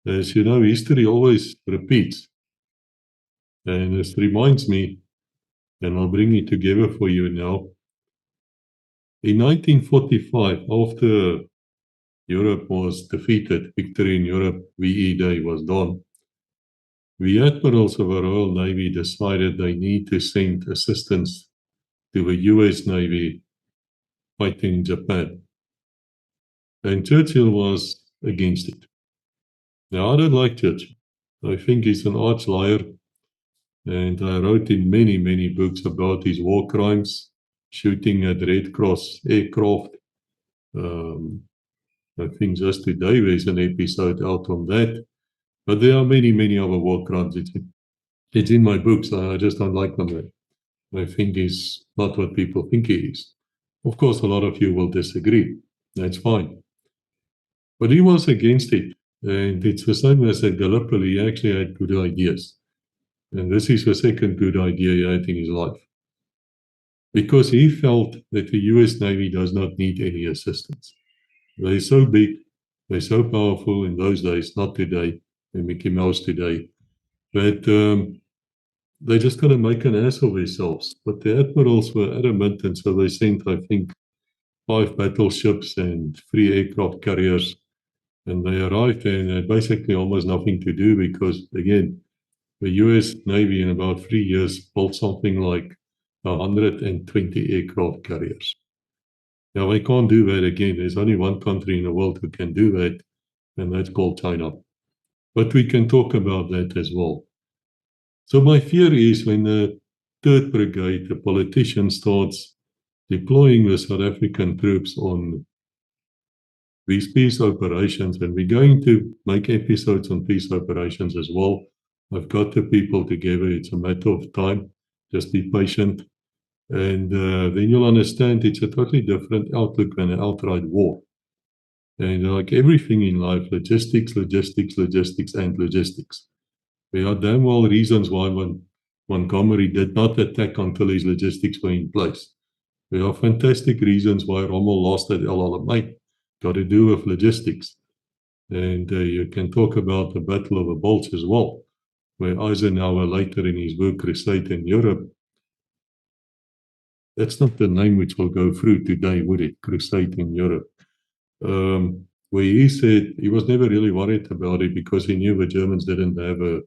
as you know, history always repeats. And this reminds me, and I'll bring it together for you now. In 1945, after Europe was defeated, victory in Europe, VE Day was done, the admirals of the Royal Navy decided they need to send assistance to the US Navy fighting Japan. And Churchill was against it. Now, I don't like Churchill. I think he's an arch liar. And I wrote in many, many books about his war crimes, shooting at Red Cross aircraft. I think just today there's an episode out on that. But there are many, many other war crimes. It's in my books. I just don't like them. I think he's not what people think he is. Of course, a lot of you will disagree. That's fine. But he was against it. And it's the same as at Gallipoli. He actually had good ideas. And this is the second good idea he had in his life. Because he felt that the US Navy does not need any assistance. They're so big, they're so powerful in those days, not today, and Mickey Mouse today, that they're just going to make an ass of themselves. But the admirals were adamant, and so they sent, I think, 5 battleships and 3 aircraft carriers. And they arrived there and had basically almost nothing to do because, again, the US Navy in about 3 years built something like 120 aircraft carriers. Now, they can't do that again. There's only one country in the world who can do that, and that's called China. But we can talk about that as well. So my fear is when the 3rd Brigade, the politician, starts deploying the South African troops on these peace operations, and we're going to make episodes on peace operations as well. I've got the people together. It's a matter of time. Just be patient. And then you'll understand it's a totally different outlook than an outright war. And like everything in life, logistics, logistics, logistics, and logistics. There are damn well reasons why Montgomery did not attack until his logistics were in place. There are fantastic reasons why Rommel lost at El Alamein. Got to do with logistics. And you can talk about the Battle of the Bulge as well, where Eisenhower later in his book, Crusade in Europe, that's not the name which will go through today, would it? Crusade in Europe. Where he said he was never really worried about it because he knew the Germans didn't have the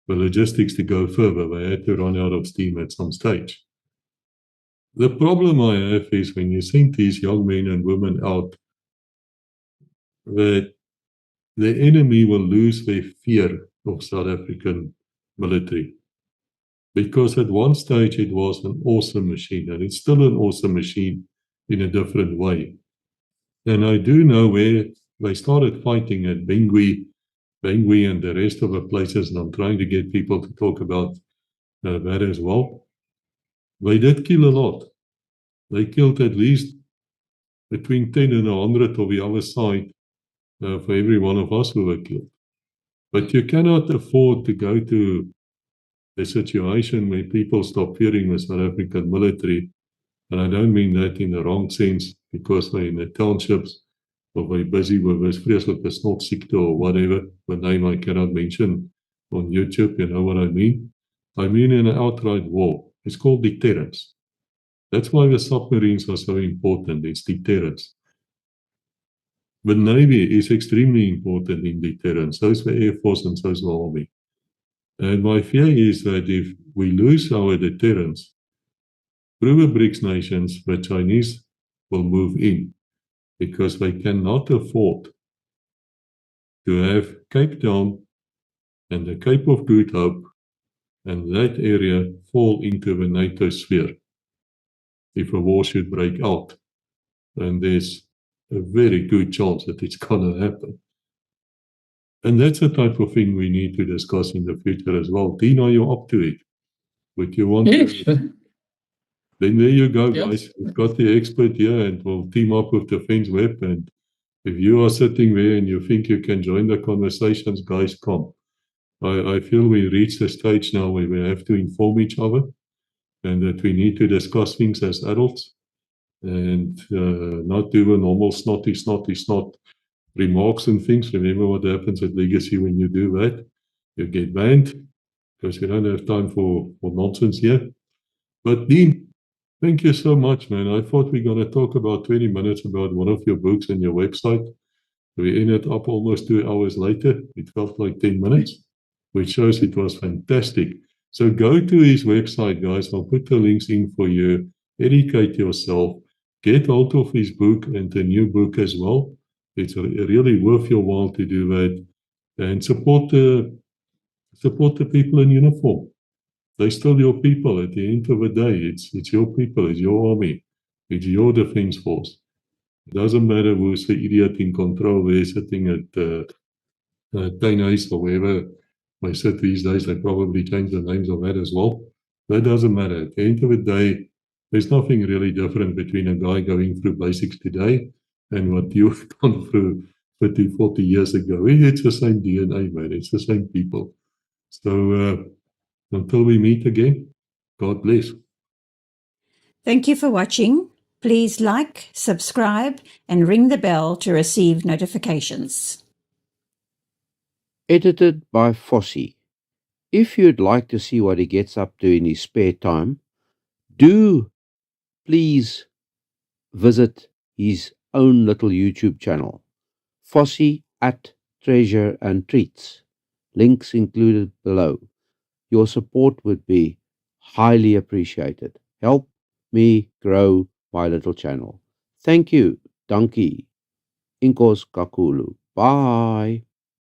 logistics to go further. They had to run out of steam at some stage. The problem I have is when you send these young men and women out, that the enemy will lose their fear of South African military. Because at one stage it was an awesome machine, and it's still an awesome machine in a different way. And I do know where they started fighting at Bangui and the rest of the places, and I'm trying to get people to talk about that as well. They did kill a lot. They killed at least between 10 and 100 of the other side for every one of us who were killed. But you cannot afford to go to a situation where people stop fearing the South African military. And I don't mean that in the wrong sense, because they're in the townships or they're busy with this vreeslike snotsiekte or whatever, the name I cannot mention on YouTube, you know what I mean? I mean in an outright war. It's called deterrence. That's why the submarines are so important. It's deterrence. The Navy is extremely important in deterrence. So is the Air Force and so is the Army. And my fear is that if we lose our deterrence, through the BRICS nations, the Chinese will move in because they cannot afford to have Cape Town and the Cape of Good Hope and that area fall into the NATO sphere if a war should break out. And there's a very good chance that it's going to happen. And that's the type of thing we need to discuss in the future as well. Dean, are you up to it? Would you want to? Then there you go, guys. We've got the expert here and we'll team up with Defense Web. And if you are sitting there and you think you can join the conversations, guys, come. I feel we reached a stage now where we have to inform each other and that we need to discuss things as adults and not do a normal snot remarks and things. Remember what happens at Legacy when you do that? You get banned because you don't have time for nonsense here. But Dean, thank you so much, man. I thought we were going to talk about 20 minutes about one of your books and your website. We ended up almost 2 hours later. It felt like 10 minutes, which shows it was fantastic. So go to his website, guys. I'll put the links in for you. Educate yourself. get hold of his book and the new book as well. It's really worth your while to do that and support the people in uniform. They're still your people at the end of the day. It's your people, it's your army, it's your defense force. It doesn't matter who's the idiot in control there sitting at Tuinhuis or wherever they sit these days. They probably change the names of that as well. That doesn't matter. At the end of the day, there's nothing really different between a guy going through basics today and what you've gone through 30, 40 years ago. It's the same DNA, man. It's the same people. So until we meet again, God bless. Thank you for watching. Please like, subscribe, and ring the bell to receive notifications. Edited by Fossey. If you'd like to see what he gets up to in his spare time, do please visit his own little YouTube channel, Fossey at Treasure and Treats. Links included below. Your support would be highly appreciated. Help me grow my little channel. Thank you. Dankie. Inkos kakulu. Bye.